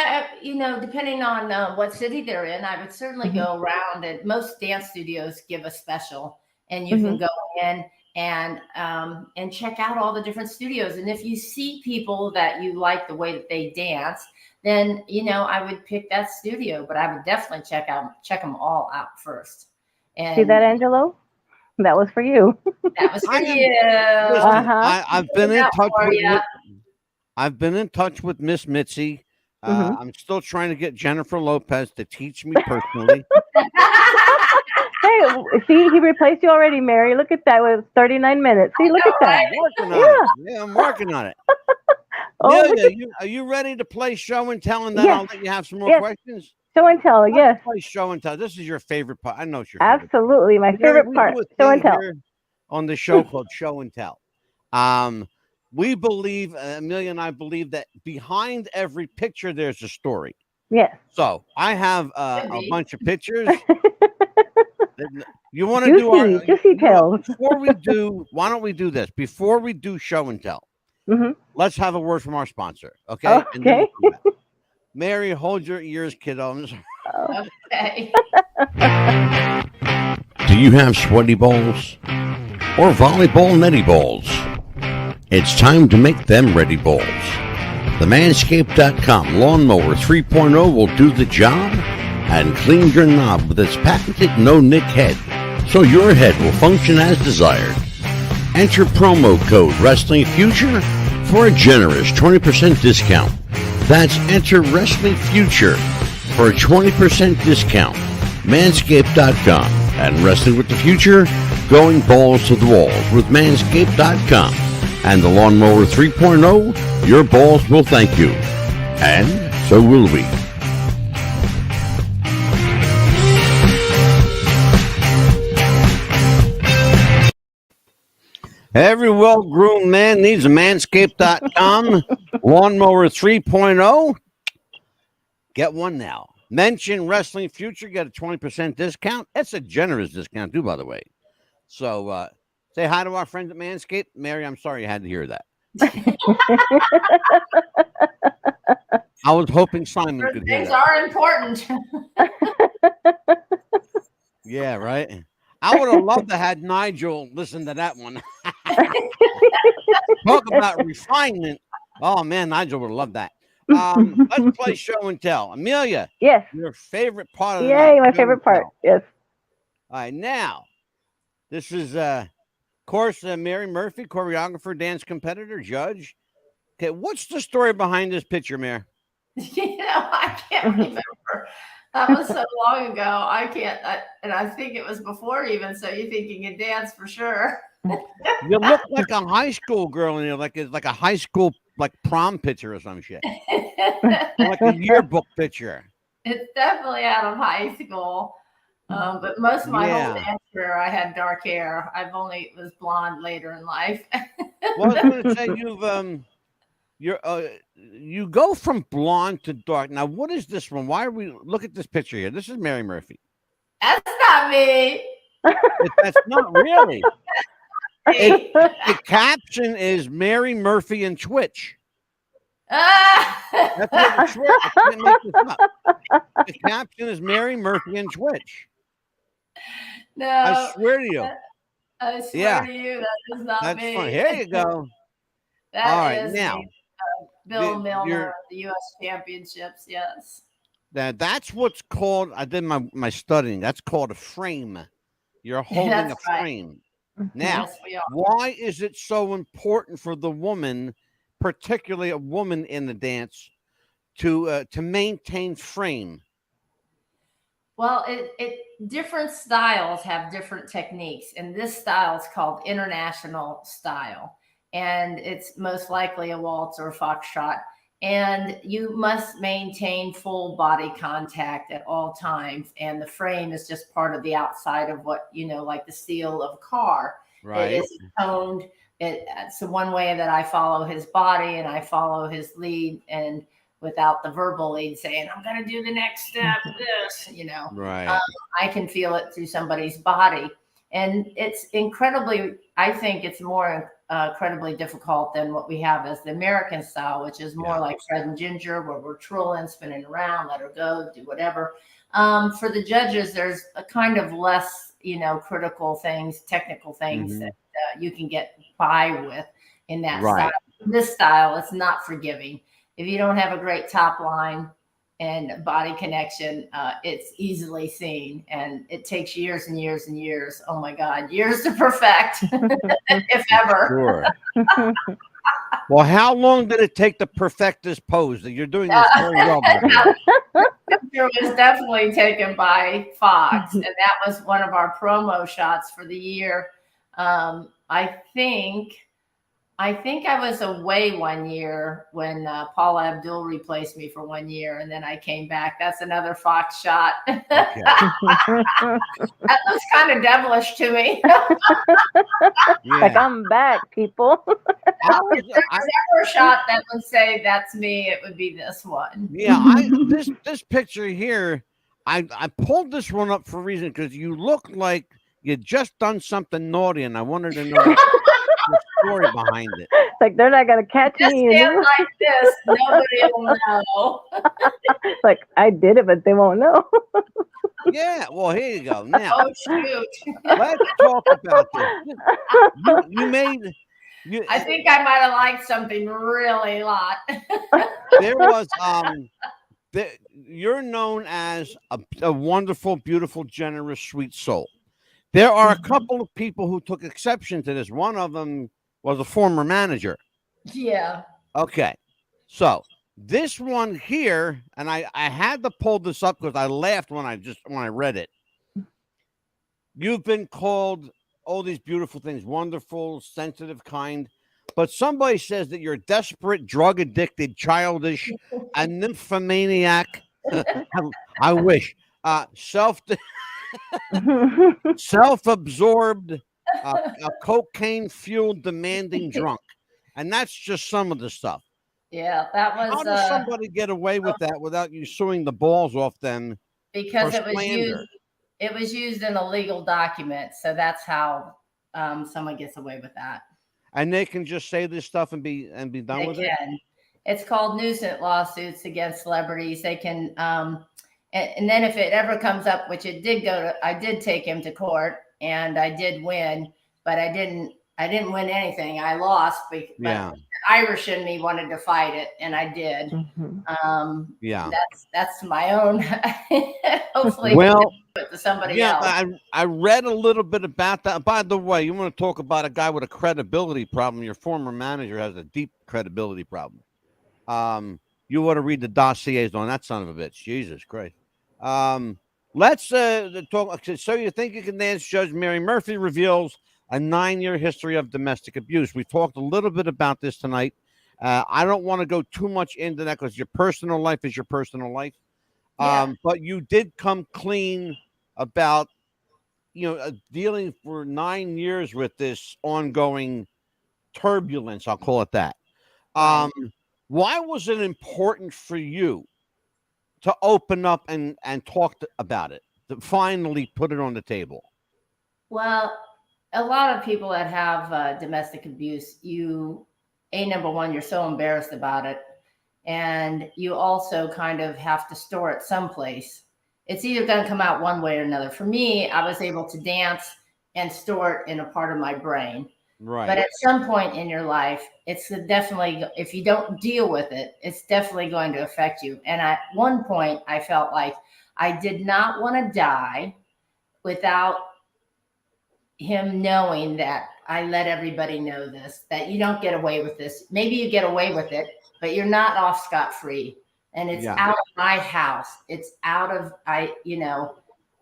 S3: depending on what city they're in, I would certainly go around. And most dance studios give a special, and you can go in and check out all the different studios. And if you see people that you like the way that they dance, then I would pick that studio. But I would definitely check them all out first. And
S2: see that, Angelo? That was for you.
S3: That was for you.
S1: I've been in touch with Miss Mitzi. I'm still trying to get Jennifer Lopez to teach me personally.
S2: Hey, see, he replaced you already, Mary. Look at that. It was 39 minutes. See, look at that.
S1: I'm working on it. Are you ready to play show and tell? And then I'll let you have some more questions.
S2: Show and tell, yes.
S1: Play show and tell. This is your favorite part. I know it's your
S2: favorite. Absolutely, my favorite part. Show and tell.
S1: On the show called Show and Tell. We believe, Amelia and I believe, that behind every picture there's a story.
S2: Yes.
S1: So I have a bunch of pictures. You want to do our
S2: juicy tales?
S1: Why don't we do this before we do show and tell? Let's have a word from our sponsor. Okay.
S2: Okay.
S1: Mary, hold your ears, kiddo.
S3: Okay.
S1: Do you have sweaty balls or volleyball netty balls? It's time to make them ready balls. The Manscaped.com Lawnmower 3.0 will do the job and clean your knob with its patented no-nick head, so your head will function as desired. Enter promo code WrestlingFuture for a generous 20% discount That's enter Wrestling Future for a 20% discount. Manscaped.com and Wrestling with the Future, going balls to the walls with Manscaped.com and the Lawnmower 3.0. Your balls will thank you, and so will we. Every well-groomed man needs a Manscaped.com Lawnmower 3.0. Get one now. Mention Wrestling Future, get a 20% discount. It's a generous discount, too, by the way. So say hi to our friends at Manscaped. Mary, I'm sorry you had to hear that. I was hoping Simon could hear
S3: Things
S1: that.
S3: are important.
S1: Yeah, right? I would have loved to have Nigel listen to that one. Talk about refinement. Oh, man, Nigel would have loved that. Let's play show and tell. Amelia.
S2: Yes.
S1: Your favorite part of the
S2: Yay,
S1: night.
S2: my
S1: Show
S2: favorite
S1: and
S2: part.
S1: tell.
S2: Yes.
S1: All right, now, this is, of course, Mary Murphy, choreographer, dance competitor, judge. Okay, what's the story behind this picture, Mary?
S3: I can't remember. That was so long ago. And I think it was before even. So you think you can dance for sure.
S1: You look like a high school girl, and you're like it's like a high school prom picture or some shit, like a yearbook picture.
S3: It's definitely out of high school. But most of my whole dance career, I had dark hair. It was blonde later in life.
S1: Well, I was going to say you go from blonde to dark. Now, what is this one? Why are we look at this picture here? This is Mary Murphy.
S3: That's not me.
S1: That's not really. The caption is Mary Murphy and Twitch. That's what it's Twitch. I can't make this up. The caption is Mary Murphy and Twitch.
S3: No,
S1: I swear to you.
S3: I swear to you, that is not
S1: That's
S3: me.
S1: fun. Here you go.
S3: That
S1: all right,
S3: is
S1: now
S3: me. Bill Milner, the U.S. Championships. Yes.
S1: That's what's called. I did my studying. That's called a frame. You're holding a frame. Now,
S3: yes,
S1: why is it so important for the woman, particularly a woman in the dance, to maintain frame?
S3: Well, different styles have different techniques, and this style is called international style, and it's most likely a waltz or a foxtrot. And you must maintain full body contact at all times, and the frame is just part of the outside of what like the seal of a car.
S1: Right.
S3: It is toned. It's the one way that I follow his body and I follow his lead, and without the verbal lead saying, I'm going to do the next step, this,
S1: Right.
S3: I can feel it through somebody's body. And it's I think it's more incredibly difficult than what we have as the American style, which is more like Fred and Ginger, where we're trolling, spinning around, let her go, do whatever. For the judges, there's a kind of less, critical things, technical things that you can get by with in that style. This style, it's not forgiving. If you don't have a great top line and body connection, it's easily seen, and it takes years and years and years. Oh my God, years to perfect, if ever.
S1: Sure. Well, how long did it take to perfect this pose? You're doing this very well.
S3: The picture was definitely taken by Fox, and that was one of our promo shots for the year. I think I was away one year when Paula Abdul replaced me for 1 year, and then I came back. That's another Fox shot. Okay. That looks kind of devilish to me.
S2: Like, I'm back, people.
S3: If there's ever a shot that would say that's me, it would be this one.
S1: Yeah, this picture here, I pulled this one up for a reason, because you look like you just done something naughty, and I wanted to know the story behind it.
S2: Like, they're not gonna catch
S3: just
S2: me.
S3: Stand like this, nobody will know.
S2: Like, I did it, but they won't know.
S1: Yeah, well, here you go. Now,
S3: oh shoot,
S1: let's talk about this. You made.
S3: I think I might have liked something really a lot.
S1: There was you're known as a wonderful, beautiful, generous, sweet soul. There are a couple of people who took exception to this. One of them was a former manager.
S3: Yeah.
S1: Okay. So This one here, and I had to pull this up because I laughed when I read it. You've been called all these beautiful things, wonderful, sensitive, kind, but somebody says that you're desperate, drug addicted, childish, a nymphomaniac. I wish. Self self absorbed, a cocaine fueled, demanding drunk, and that's just some of the stuff.
S3: Yeah, that
S1: How
S3: was
S1: does somebody get away with that without you suing the balls off them for
S3: because
S1: slander?
S3: it was used in a legal document, so that's how someone gets away with that.
S1: And they can just say this stuff and be done
S3: They
S1: with it.
S3: can. It's called nuisance lawsuits against celebrities. They can, and then if it ever comes up, which it did go to, I did take him to court and I did win, but I didn't win anything. I lost, but
S1: Yeah.
S3: the Irish in me wanted to fight it, and I did.
S1: Yeah.
S3: That's my own. Hopefully,
S1: Well,
S3: it to somebody
S1: yeah,
S3: else.
S1: I read a little bit about that. By the way, you want to talk about a guy with a credibility problem? Your former manager has a deep credibility problem. You ought to read the dossiers on that son of a bitch. Jesus Christ. Let's talk. Okay, so you think you can dance? Judge Mary Murphy reveals a 9-year history of domestic abuse. We talked a little bit about this tonight. I don't want to go too much into that because your personal life is your personal life.
S3: Yeah.
S1: But you did come clean about dealing for 9 years with this ongoing turbulence. I'll call it that.
S3: Right.
S1: Why was it important for you to open up and talk about it, to finally put it on the table?
S3: Well, a lot of people that have domestic abuse, number one, you're so embarrassed about it. And you also kind of have to store it someplace. It's either going to come out one way or another. For me, I was able to dance and store it in a part of my brain.
S1: Right.
S3: But at some point in your life, it's definitely, if you don't deal with it, it's definitely going to affect you. And at one point, I felt like I did not want to die without him knowing that I let everybody know this, that you don't get away with this. Maybe you get away with it, but you're not off scot-free. And it's
S1: Yeah.
S3: out of my house. It's out of, I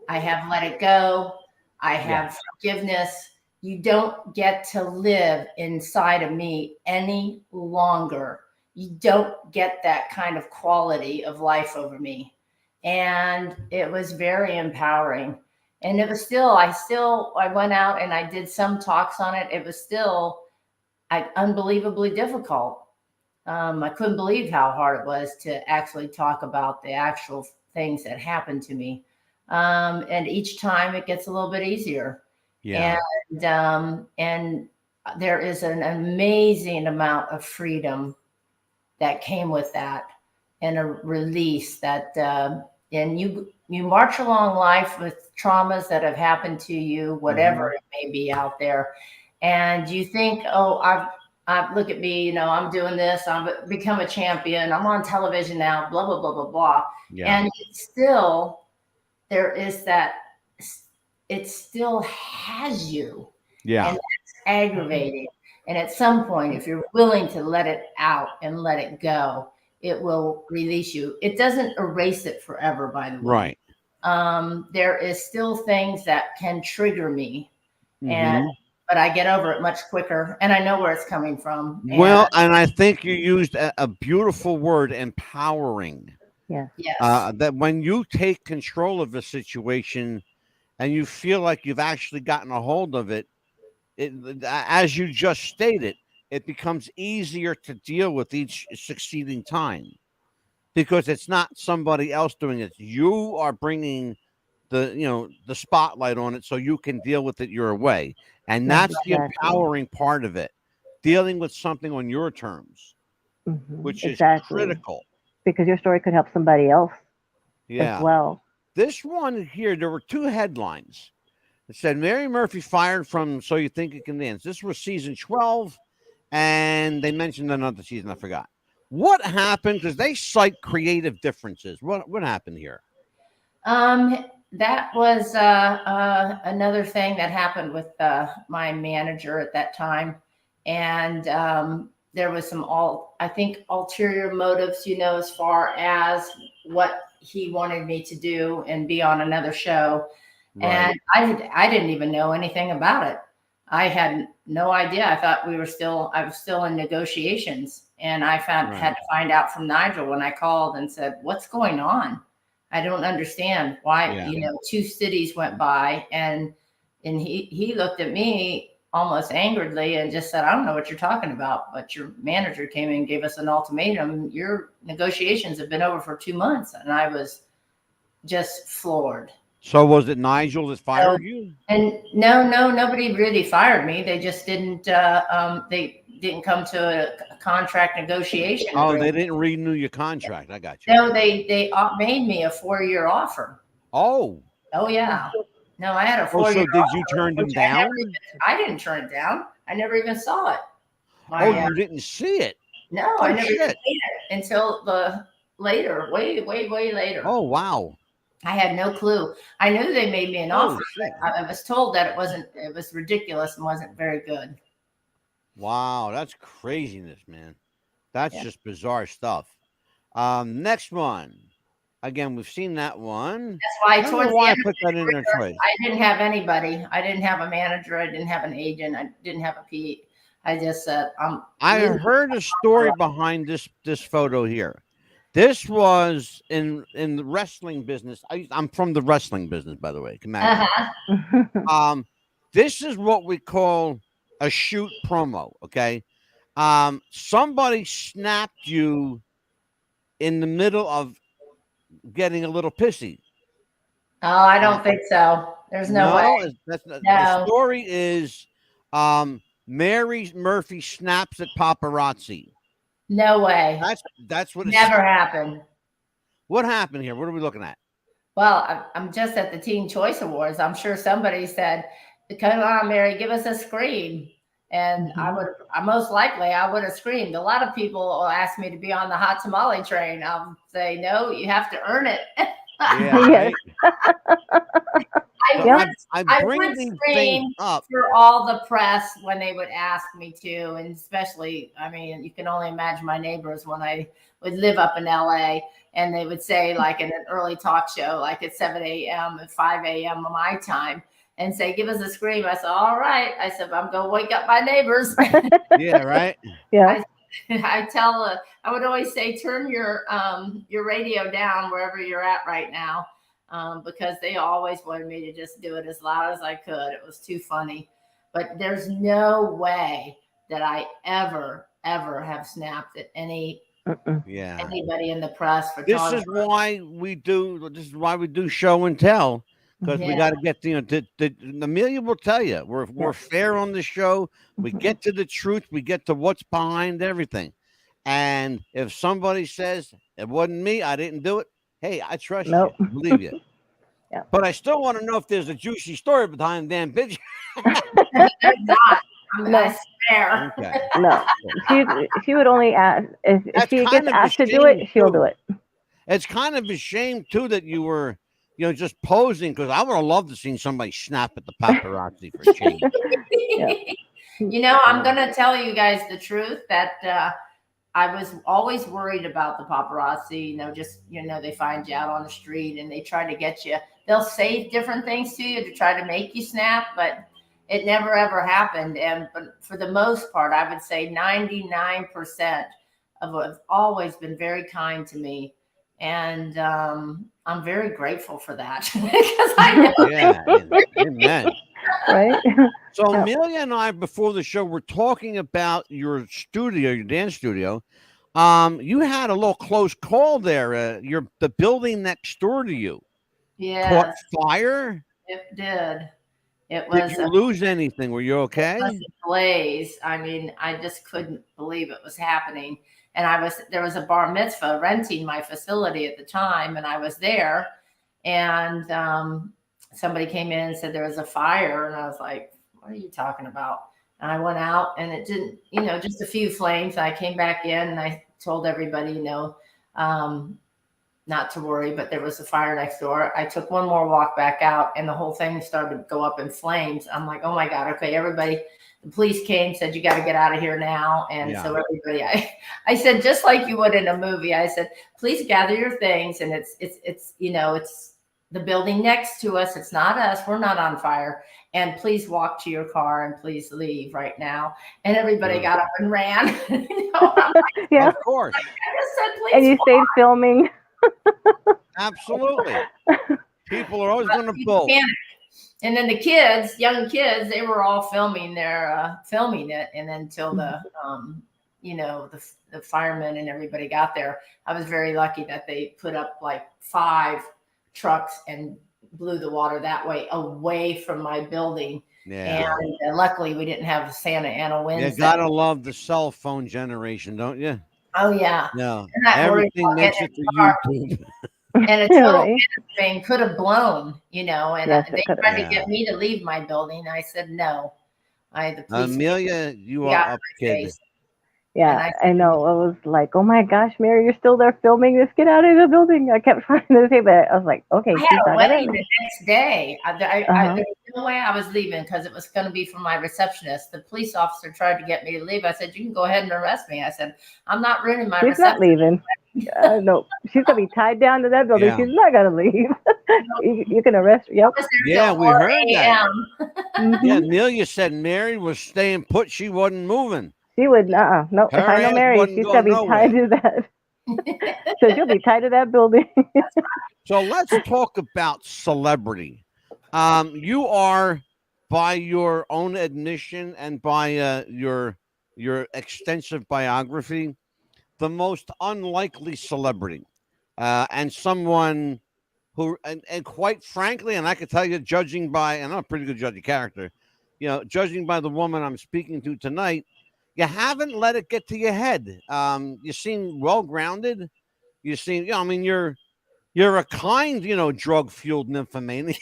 S3: have let it go. I have forgiveness. You don't get to live inside of me any longer. You don't get that kind of quality of life over me. And it was very empowering. And it was still, I went out and I did some talks on it. It was still unbelievably difficult. I couldn't believe how hard it was to actually talk about the actual things that happened to me. And each time it gets a little bit easier.
S1: Yeah.
S3: And there is an amazing amount of freedom that came with that, and a release that, and you march along life with traumas that have happened to you, whatever it may be out there. And you think, oh, I look at me, I'm doing this, I've become a champion, I'm on television now, blah, blah, blah, blah, blah.
S1: Yeah.
S3: And still, there is that, it still has you.
S1: Yeah.
S3: And that's aggravating. And at some point, if you're willing to let it out and let it go, it will release you. It doesn't erase it forever, by the way.
S1: Right.
S3: There is still things that can trigger me, but I get over it much quicker, and I know where it's coming from.
S1: Well, and I think you used a beautiful word, empowering.
S2: Yes.
S3: Yes.
S1: That when you take control of the situation and you feel like you've actually gotten a hold of it, as you just stated, it becomes easier to deal with each succeeding time because it's not somebody else doing it. You are bringing the spotlight on it so you can deal with it your way. And that's the empowering part of it, dealing with something on your terms, which is critical.
S2: Because your story could help somebody else as well.
S1: This one here, there were 2 headlines. It said Mary Murphy fired from So You Think You Can Dance. This was season 12, and they mentioned another season. I forgot. What happened? Because they cite creative differences. What happened here?
S3: That was another thing that happened with my manager at that time. And there was some I think ulterior motives, as far as what he wanted me to do and be on another show.
S1: Right.
S3: And I didn't even know anything about it. I had no idea. I thought I was still in negotiations, and had
S1: Right.
S3: to find out from Nigel when I called and said, "What's going on? I don't understand why."
S1: Yeah.
S3: 2 cities went by, and he looked at me almost angrily and just said, "I don't know what you're talking about, but your manager came in and gave us an ultimatum. Your negotiations have been over for 2 months." And I was just floored.
S1: So was it Nigel that
S3: So,
S1: fired you?
S3: and no, nobody really fired me. They just didn't. They didn't come to a contract negotiation
S1: Oh,
S3: agreement.
S1: they didn't renew your contract. I got you.
S3: No, they made me a 4-year offer.
S1: Oh.
S3: Oh yeah. No, I had a
S1: Oh,
S3: 4-year
S1: so did
S3: offer,
S1: you turn them
S3: which
S1: down?
S3: I didn't turn it down. I never even saw it.
S1: Oh, you didn't see it.
S3: No,
S1: Oh,
S3: I never even
S1: shit.
S3: seen it until the later, way later.
S1: Oh, wow.
S3: I had no clue. I knew they made me an
S1: Holy
S3: offer.
S1: shit.
S3: But I was told that it was ridiculous and wasn't very good.
S1: Wow, that's craziness, man. That's
S3: Yeah.
S1: just bizarre stuff. Next one. Again, we've seen that one.
S3: That's why
S1: I don't know
S3: towards the
S1: why I
S3: end of
S1: put that in there twice.
S3: I didn't have anybody. I didn't have a manager. I didn't have an agent. I didn't have a PE. I just said,
S1: I heard a story behind this photo here. This was in the wrestling business. I'm from the wrestling business, by the way. Can imagine. This is what we call a shoot promo. Okay. Somebody snapped you in the middle of getting a little pissy.
S3: Oh, I don't think so. There's no way.
S1: That's not, the
S3: No,
S1: story is Mary Murphy snaps at paparazzi.
S3: no way.
S1: That's what it's
S3: Never happened.
S1: What happened here? What are we looking at?
S3: Well, I'm just at the Teen Choice Awards. I'm sure somebody said, "Come on, Mary, give us a scream." And I most likely I would have screamed. A lot of people will ask me to be on the hot tamale train. I'll say, "No, you have to earn it."
S1: Yeah, right? I bring
S3: would
S1: these
S3: scream
S1: things up
S3: for all the press when they would ask me to, and especially, I mean, you can only imagine my neighbors when I would live up in LA, and they would say, like in an early talk show, like at 7 a.m. and 5 a.m. my time, and say, "Give us a scream." I said, "All right." I said, "I'm going to wake up my neighbors."
S1: Yeah, right.
S2: Yeah.
S3: I would always say, "Turn your radio down wherever you're at right now." Because they always wanted me to just do it as loud as I could. It was too funny. But there's no way that I ever have snapped at anybody in the press.
S1: This is why we do show and tell, because we got to get Amelia will tell you we're fair on the show. We get to the truth. We get to what's behind everything. And if somebody says it wasn't me, I didn't do it. Hey, I trust you, I believe you.
S2: Yeah.
S1: But I still want to know if there's a juicy story behind the damn picture.
S3: There's not. I swear.
S2: Okay. No, she would only ask if she gets asked to do it, she'll do it.
S1: It's kind of a shame too that you were, just posing, because I would have loved to seen somebody snap at the paparazzi for a change.
S3: I'm going to tell you guys the truth that I was always worried about the paparazzi. They find you out on the street and they try to get you. They'll say different things to you to try to make you snap, but it never ever happened. But for the most part, I would say 99% of have always been very kind to me, and I'm very grateful for that because I know.
S1: Yeah, amen.
S2: Right.
S1: So Amelia and I, before the show, were talking about your studio, your dance studio. You had a little close call there. The building next door to you caught fire.
S3: It did. It was.
S1: Did you lose anything? Were you okay?
S3: It was a blaze. I mean, I just couldn't believe it was happening. And there was a bar mitzvah renting my facility at the time, and I was there, and somebody came in and said there was a fire, and I was like, "What are you talking about?" And I went out, and it didn't, just a few flames. I came back in, and I told everybody, not to worry, but there was a fire next door. I took one more walk back out and the whole thing started to go up in flames. I'm like, oh my God, okay, everybody, the police came, said, you got to get out of here now. And so everybody, I said, just like you would in a movie, I said, please gather your things. And it's, it's the building next to us. It's not us. We're not on fire. And please walk to your car and please leave right now. And everybody got up and ran. I'm like,
S2: Yeah,
S1: of course.
S3: I just said, please
S2: and you
S3: walk.
S2: stayed filming.
S1: Absolutely. People are always going to bolt.
S3: And then the kids, young kids, they were all filming it. And then until the firemen and everybody got there, I was very lucky that they put up like 5 trucks and blew the water that way away from my building.
S1: Yeah.
S3: And luckily we didn't have Santa Ana winds.
S1: You gotta love the cell phone generation, don't you?
S3: Oh yeah.
S1: No. Everything makes it to YouTube.
S3: And a total thing could have blown, and
S2: Yes,
S3: they tried to get me to leave my building. I said no. The police
S1: Amelia, you are up, kid.
S2: Yeah, I know. I was like, oh my gosh, Mary, you're still there filming this. Get out of the building. I kept trying to say, but I was like, okay.
S3: I had a wedding the next day. There was no way I was leaving because it was going to be for my receptionist. The police officer tried to get me to leave. I said, you can go ahead and arrest me. I said, I'm not ruining my reception.
S2: She's not leaving. No, she's going to be tied down to that building. Yeah. She's not going to leave. You can arrest her. Yep.
S1: Yeah, we heard that. Yeah, Amelia said Mary was staying put. She wasn't moving.
S2: She would, no. If I know Mary, she's going to be tied to that. So she'll be tied to that building.
S1: So let's talk about celebrity. You are, by your own admission and by your extensive biography, the most unlikely celebrity, and someone who, and quite frankly, and I can tell you, judging by, and I'm a pretty good judge of character, judging by the woman I'm speaking to tonight, you haven't let it get to your head. You seem well-grounded. You seem, I mean, you're a kind, drug-fueled nymphomaniac.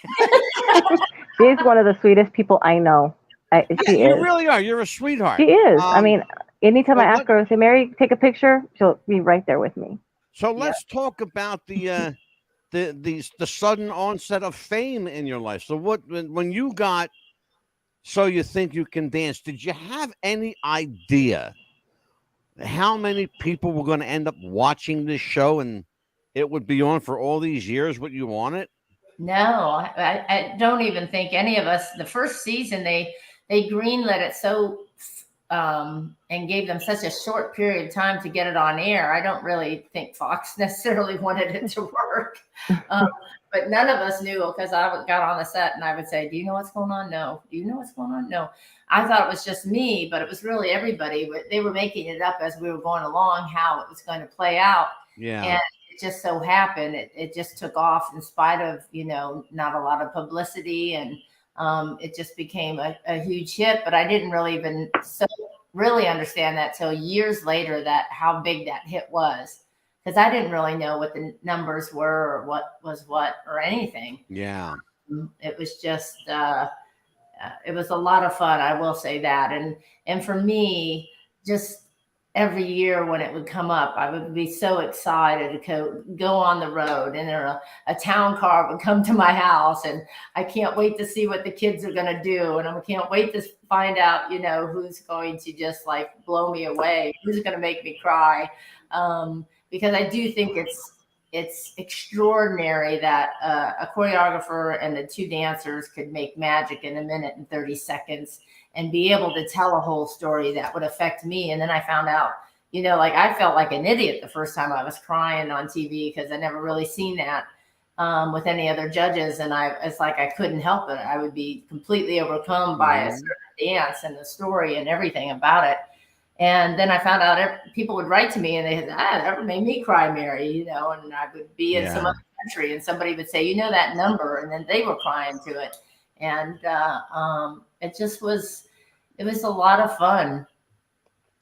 S2: She's one of the sweetest people I know. She is.
S1: You really are. You're a sweetheart.
S2: She is. I mean, anytime I ask her, I say, Mary, take a picture, she'll be right there with me.
S1: So let's talk about the sudden onset of fame in your life. So when you got So You Think You Can Dance, did you have any idea how many people were going to end up watching this show and it would be on for all these years what you wanted?
S3: No, I don't even think any of us, the first season, they greenlit it so and gave them such a short period of time to get it on air. I don't really think Fox necessarily wanted it to work. But none of us knew, because I got on the set and I would say, do you know what's going on? No. Do you know what's going on? No. I thought it was just me, but it was really everybody. They were making it up as we were going along, how it was going to play out.
S1: Yeah.
S3: And it just so happened, it just took off in spite of, not a lot of publicity, and it just became a huge hit. But I didn't really even really understand that till years later, that how big that hit was. Because I didn't really know what the numbers were or what was what or anything.
S1: Yeah.
S3: It was just, it was a lot of fun. I will say that. And for me, just every year when it would come up, I would be so excited to go on the road, and a town car would come to my house, and I can't wait to see what the kids are going to do. And I can't wait to find out, who's going to just like blow me away, who's going to make me cry. Because I do think it's extraordinary that a choreographer and the 2 dancers could make magic in a minute and 30 seconds and be able to tell a whole story that would affect me. And then I found out, I felt like an idiot the first time I was crying on TV, because I never really seen that with any other judges. And it's like I couldn't help it. I would be completely overcome by a certain dance and the story and everything about it. And then I found out people would write to me and they said, that made me cry, Mary, and I would be in some other country and somebody would say, that number, and then they were crying to it. And it was a lot of fun,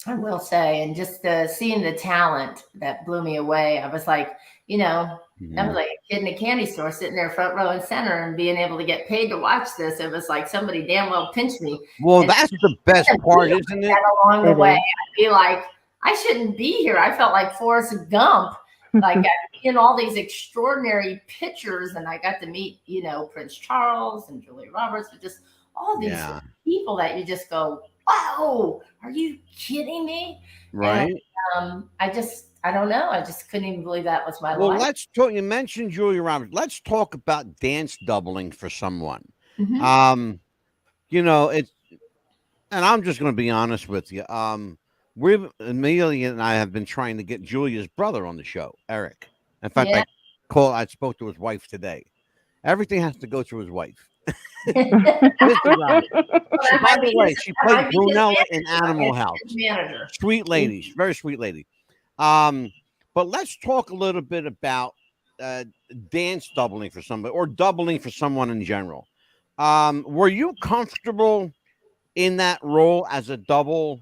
S3: I will say. And just seeing the talent that blew me away. I was like, I was like a kid in a candy store sitting there front row and center and being able to get paid to watch this. It was like somebody damn well pinched me.
S1: Well, that's the best part, isn't it?
S3: Along the way, I'd be like, I shouldn't be here. I felt like Forrest Gump. Like in all these extraordinary pictures, and I got to meet, Prince Charles and Julia Roberts, and just all these people that you just go, wow, are you kidding me? And
S1: Right.
S3: I don't know. I just couldn't even believe that was my
S1: Well,
S3: life.
S1: let's talk. You mentioned Julia Roberts. Let's talk about dance doubling for someone.
S3: Mm-hmm.
S1: It's, and I'm just going to be honest with you. Amelia and I have been trying to get Julia's brother on the show, Eric. In fact,
S3: Yeah.
S1: I spoke to his wife today. Everything has to go through his wife.
S3: That
S1: Mrs. Roberts. By
S3: might
S1: the
S3: be
S1: way,
S3: his,
S1: she
S3: that
S1: played
S3: might be his
S1: Brunella in
S3: manager.
S1: Animal House.
S3: His manager.
S1: Sweet lady, very sweet lady. But let's talk a little bit about dance doubling for somebody or doubling for someone in general. Were you comfortable in that role as a double?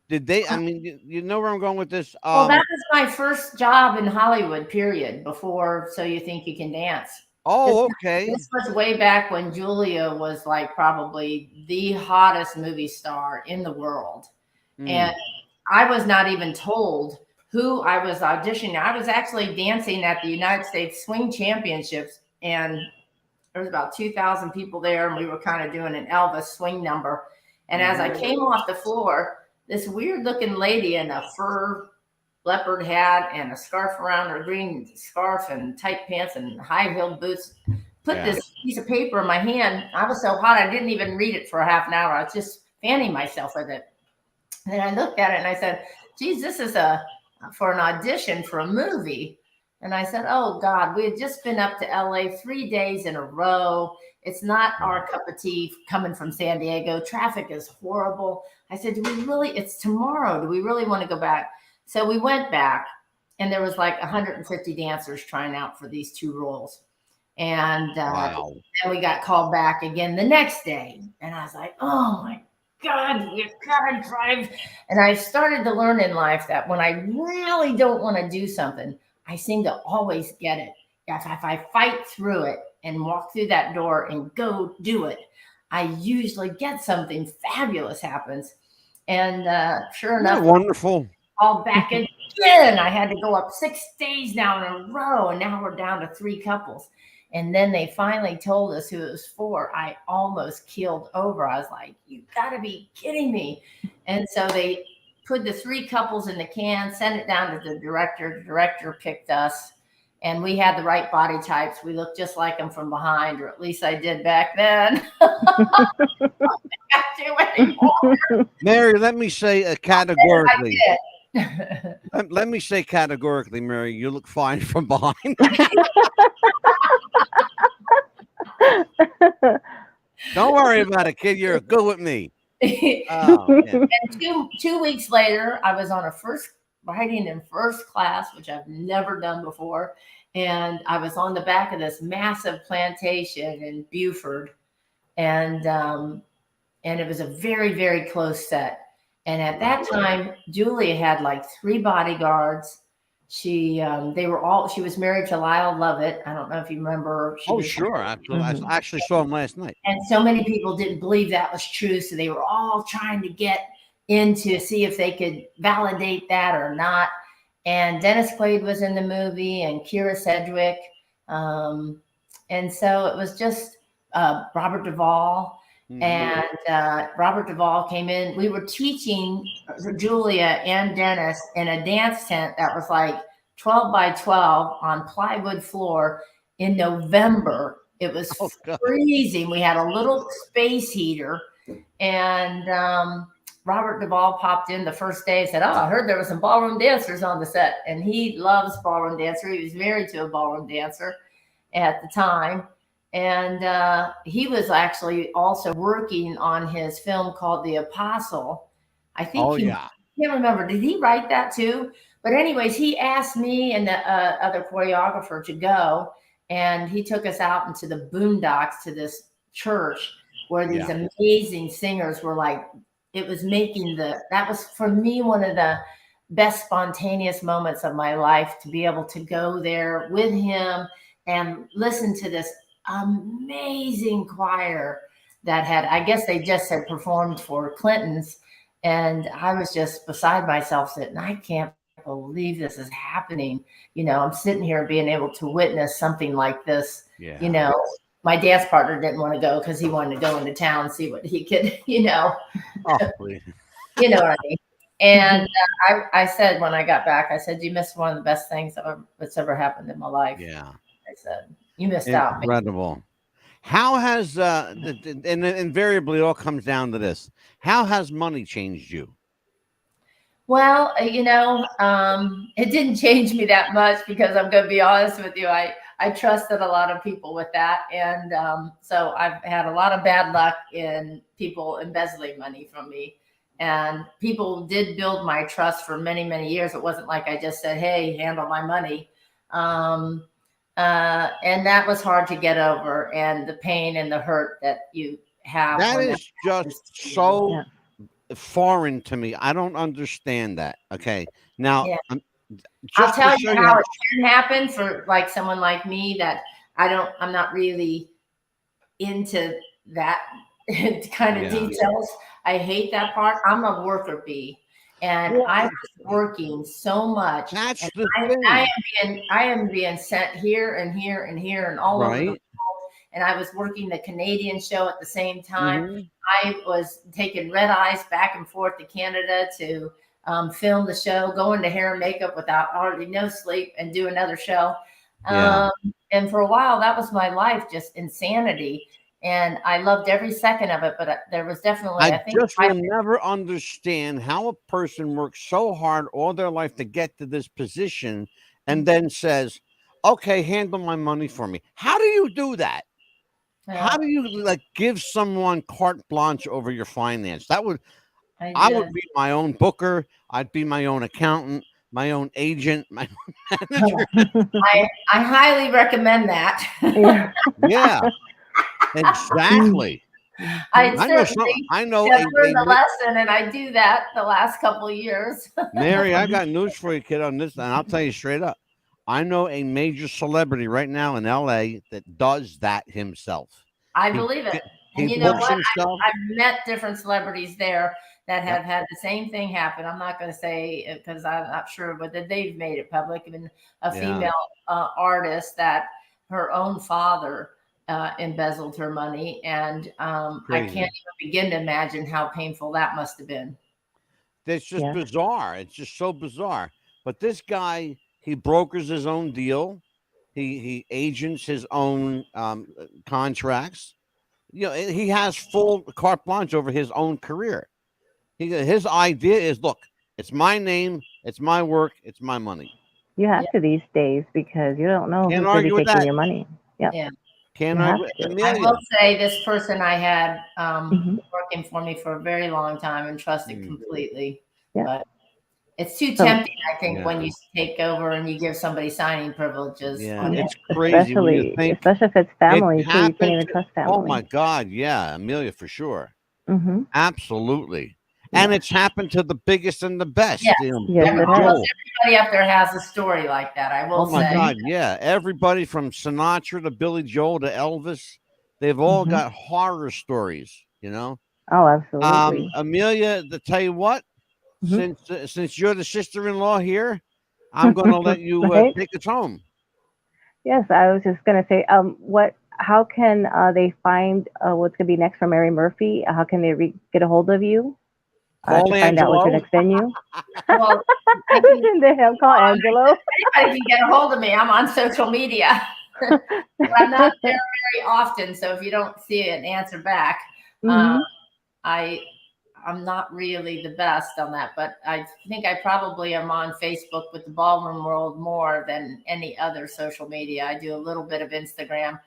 S1: Did they? I mean, you know where I'm going with this.
S3: Well, that was my first job in Hollywood, period, before So You Think You Can Dance.
S1: Oh, okay.
S3: This was way back when Julia was like probably the hottest movie star in the world. And I was not even told who I was auditioning. I was actually dancing at the United States Swing Championships, and there was about 2,000 people there, and we were kind of doing an Elvis swing number. And as I came off the floor, this weird looking lady in a fur leopard hat and a scarf around her, green scarf and tight pants and high heeled boots, put this piece of paper in my hand. I was so hot, I didn't even read it for half an hour. I was just fanning myself with it. And then I looked at it and I said, geez, this is for an audition for a movie. And I said, oh God, we had just been up to LA 3 days in a row. It's not our cup of tea coming from San Diego. Traffic is horrible. I said, it's tomorrow. Do we really want to go back? So we went back, and there was like 150 dancers trying out for these two roles. And
S1: Wow.
S3: then we got called back again the next day. And I was like, oh my God, we've got to drive. And I started to learn in life that when I really don't want to do something, I seem to always get it. If I fight through it and walk through that door and go do it, I usually get something fabulous happens. And sure enough,
S1: wonderful.
S3: All back again. I had to go up 6 days now in a row, and now we're down to 3 couples. And then they finally told us who it was for. I almost keeled over. I was like, you got to be kidding me. And so they put the 3 couples in the can, sent it down to the director. The director picked us, and we had the right body types. We looked just like them from behind, or at least I did back then. I don't do anymore.
S1: Mary, let me say categorically. Let me say categorically, Mary, you look fine from behind. Don't worry about it, kid. You're good with me. Oh,
S3: and two weeks later, I was on writing in first class, which I've never done before. And I was on the back of this massive plantation in Beaufort. And it was a very, very close set. And at that time, Julia had like 3 bodyguards. She was married to Lyle Lovett. I don't know if you remember.
S1: Sure. Absolutely. I actually saw him last night.
S3: And so many people didn't believe that was true. So they were all trying to get in to see if they could validate that or not. And Dennis Quaid was in the movie, and Kira Sedgwick. And so it was just Robert Duvall. And Robert Duvall came in. We were teaching Julia and Dennis in a dance tent that was like 12 by 12 on plywood floor in November. It was freezing. We had a little space heater, and Robert Duvall popped in the first day and said, oh, I heard there were some ballroom dancers on the set. And he loves ballroom dancer. He was married to a ballroom dancer at the time. And he was actually also working on his film called The Apostle. I think I can't remember. Did he write that too? But anyways, he asked me and the other choreographer to go, and he took us out into the boondocks to this church where these amazing singers were like, it was that was for me one of the best spontaneous moments of my life, to be able to go there with him and listen to this amazing choir that I guess they just had performed for Clinton's. And I was just beside myself sitting, I can't believe this is happening. I'm sitting here being able to witness something like this.
S1: Yeah.
S3: My dance partner didn't want to go because he wanted to go into town and see what he could,
S1: Oh, please.
S3: you know what I mean? And I said, when I got back, I said, you missed one of the best things that's ever happened in my life.
S1: Yeah.
S3: I said, you missed out. Man.
S1: Incredible. How has and invariably it all comes down to this. How has money changed you?
S3: Well, it didn't change me that much because I'm going to be honest with you. I trusted a lot of people with that. And so I've had a lot of bad luck in people embezzling money from me. And people did build my trust for many, many years. It wasn't like I just said, hey, handle my money. And that was hard to get over, and the pain and the hurt that you have.
S1: That
S3: when
S1: is just so foreign to me. I don't understand that. Okay. Now,
S3: I'll tell you how it can happen for like someone like me that I'm not really into that kind of details. I hate that part. I'm a worker bee, and I was working so much.
S1: That's
S3: and
S1: the thing.
S3: I am being sent here and here and here and all over the world. And I was working the Canadian show at the same time. I was taking red eyes back and forth to Canada to film the show, go into hair and makeup without hardly no sleep, and do another show. And for a while, that was my life, just insanity. And I loved every second of it, but there was definitely, I think,
S1: will never understand how a person works so hard all their life to get to this position and then says, okay, handle my money for me. How do you do that? How do you give someone carte blanche over your finance? I would be my own booker. I'd be my own accountant, my own agent, my own manager.
S3: I highly recommend that.
S1: Yeah. Exactly.
S3: I know learned the lesson, and I do that the last couple of years.
S1: Mary, I got news for you, kid, on this, and I'll tell you straight up. I know a major celebrity right now in LA that does that himself.
S3: I believe it. And you know what? I've met different celebrities there that have had the same thing happen. I'm not going to say because I'm not sure, but that they've made it public. Even a female artist that her own father embezzled her money, and I can't even begin to imagine how painful that must have been.
S1: It's just bizarre. It's just so bizarre. But this guy, he brokers his own deal. He agents his own contracts. He has full carte blanche over his own career. His idea is, look, it's my name, it's my work, it's my money.
S2: You have to these days because you don't know who's going to be taking your money.
S3: Yeah.
S1: I
S3: will say this person I had working for me for a very long time and trusted completely. But it's too tempting, I think, when you take over and you give somebody signing privileges.
S1: Yeah, it's crazy.
S2: Especially if it's family, too. You can't even trust family.
S1: Oh, my God. Yeah, Amelia, for sure. Absolutely. And it's happened to the biggest and the best.
S3: Everybody up there has a story like that, I will say.
S1: Oh, my God, yeah. Everybody from Sinatra to Billy Joel to Elvis, they've all got horror stories,
S2: Oh, absolutely.
S1: Amelia, to tell you what, since you're the sister-in-law here, I'm going to let you take us home.
S2: Yes, I was just going to say, how can they find what's going to be next for Mary Murphy? How can they get a hold of you to find out what's your next venue?
S3: Well,
S2: call Angelo.
S3: Anybody can get a hold of me. I'm on social media. I'm not there very often, so if you don't see an answer back, I'm not really the best on that, but I think I probably am on Facebook with the ballroom world more than any other social media. I do a little bit of Instagram.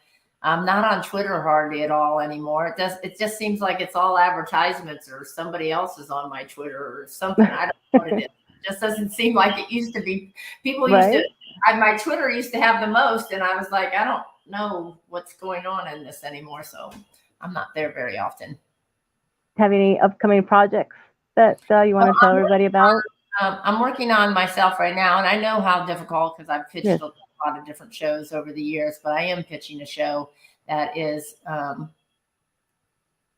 S3: I'm not on Twitter hardly at all anymore. It just seems like it's all advertisements or somebody else is on my Twitter or something. I don't know what it is. It just doesn't seem like it used to be. People used to, my Twitter used to have the most, and I was like, I don't know what's going on in this anymore. So I'm not there very often.
S2: Have any upcoming projects that you want to tell everybody about?
S3: I'm working on myself right now, and I know how difficult because I've pitched a lot of different shows over the years, but I am pitching a show that is a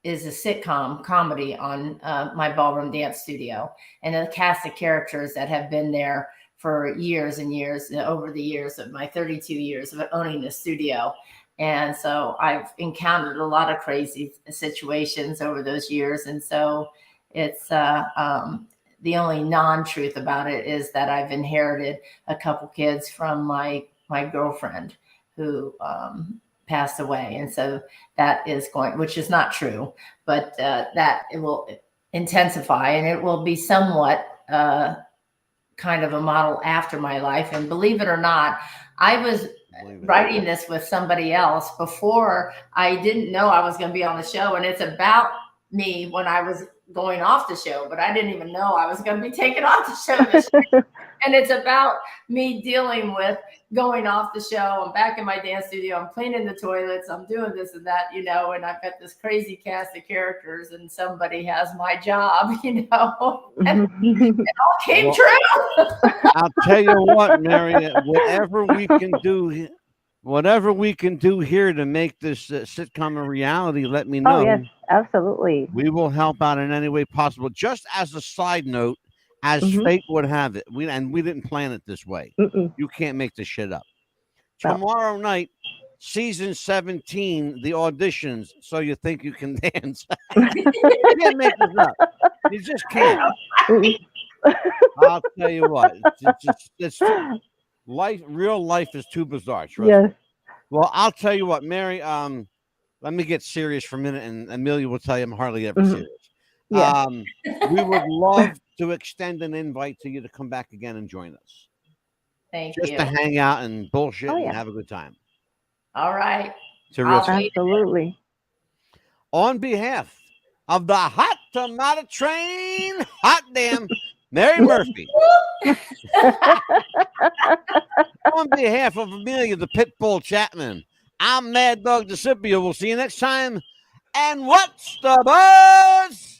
S3: sitcom comedy on my ballroom dance studio, and a cast of characters that have been there for years and years, over the years of my 32 years of owning the studio. And so I've encountered a lot of crazy situations over those years. And so it's the only non-truth about it is that I've inherited a couple kids from my girlfriend who passed away. And so that is going, which is not true, but that it will intensify, and it will be somewhat kind of a model after my life. And believe it or not, I was writing this with somebody else before I didn't know I was going to be on the show. And it's about me when I was going off the show, but I didn't even know I was going to be taken off the show. And it's about me dealing with going off the show. I'm back in my dance studio. I'm cleaning the toilets. I'm doing this and that, and I've got this crazy cast of characters, and somebody has my job, and it all came true.
S1: I'll tell you what, Mary, whatever we can do here to make this sitcom a reality, let me know.
S2: Oh, yes, absolutely.
S1: We will help out in any way possible. Just as a side note, as fate would have it, we didn't plan it this way. You can't make this shit up.
S2: No.
S1: Tomorrow night, season 17, the auditions. So you think you can dance? You can't make this up. You just can't. I'll tell you what. It's life. Real life is too bizarre. Trust me. Well, I'll tell you what, Mary. Let me get serious for a minute, and Amelia will tell you I'm hardly ever serious.
S2: Yeah.
S1: We would love to extend an invite to you to come back again and join us.
S3: Thank
S1: Just
S3: you.
S1: to hang out and bullshit and have a good time.
S3: All right.
S1: Terrific.
S2: Absolutely.
S1: On behalf of the Hot Tomato Train, hot damn, Mary Murphy. On behalf of Amelia the Pitbull Chapman, I'm Mad Dog DeCipio. We'll see you next time. And what's the buzz?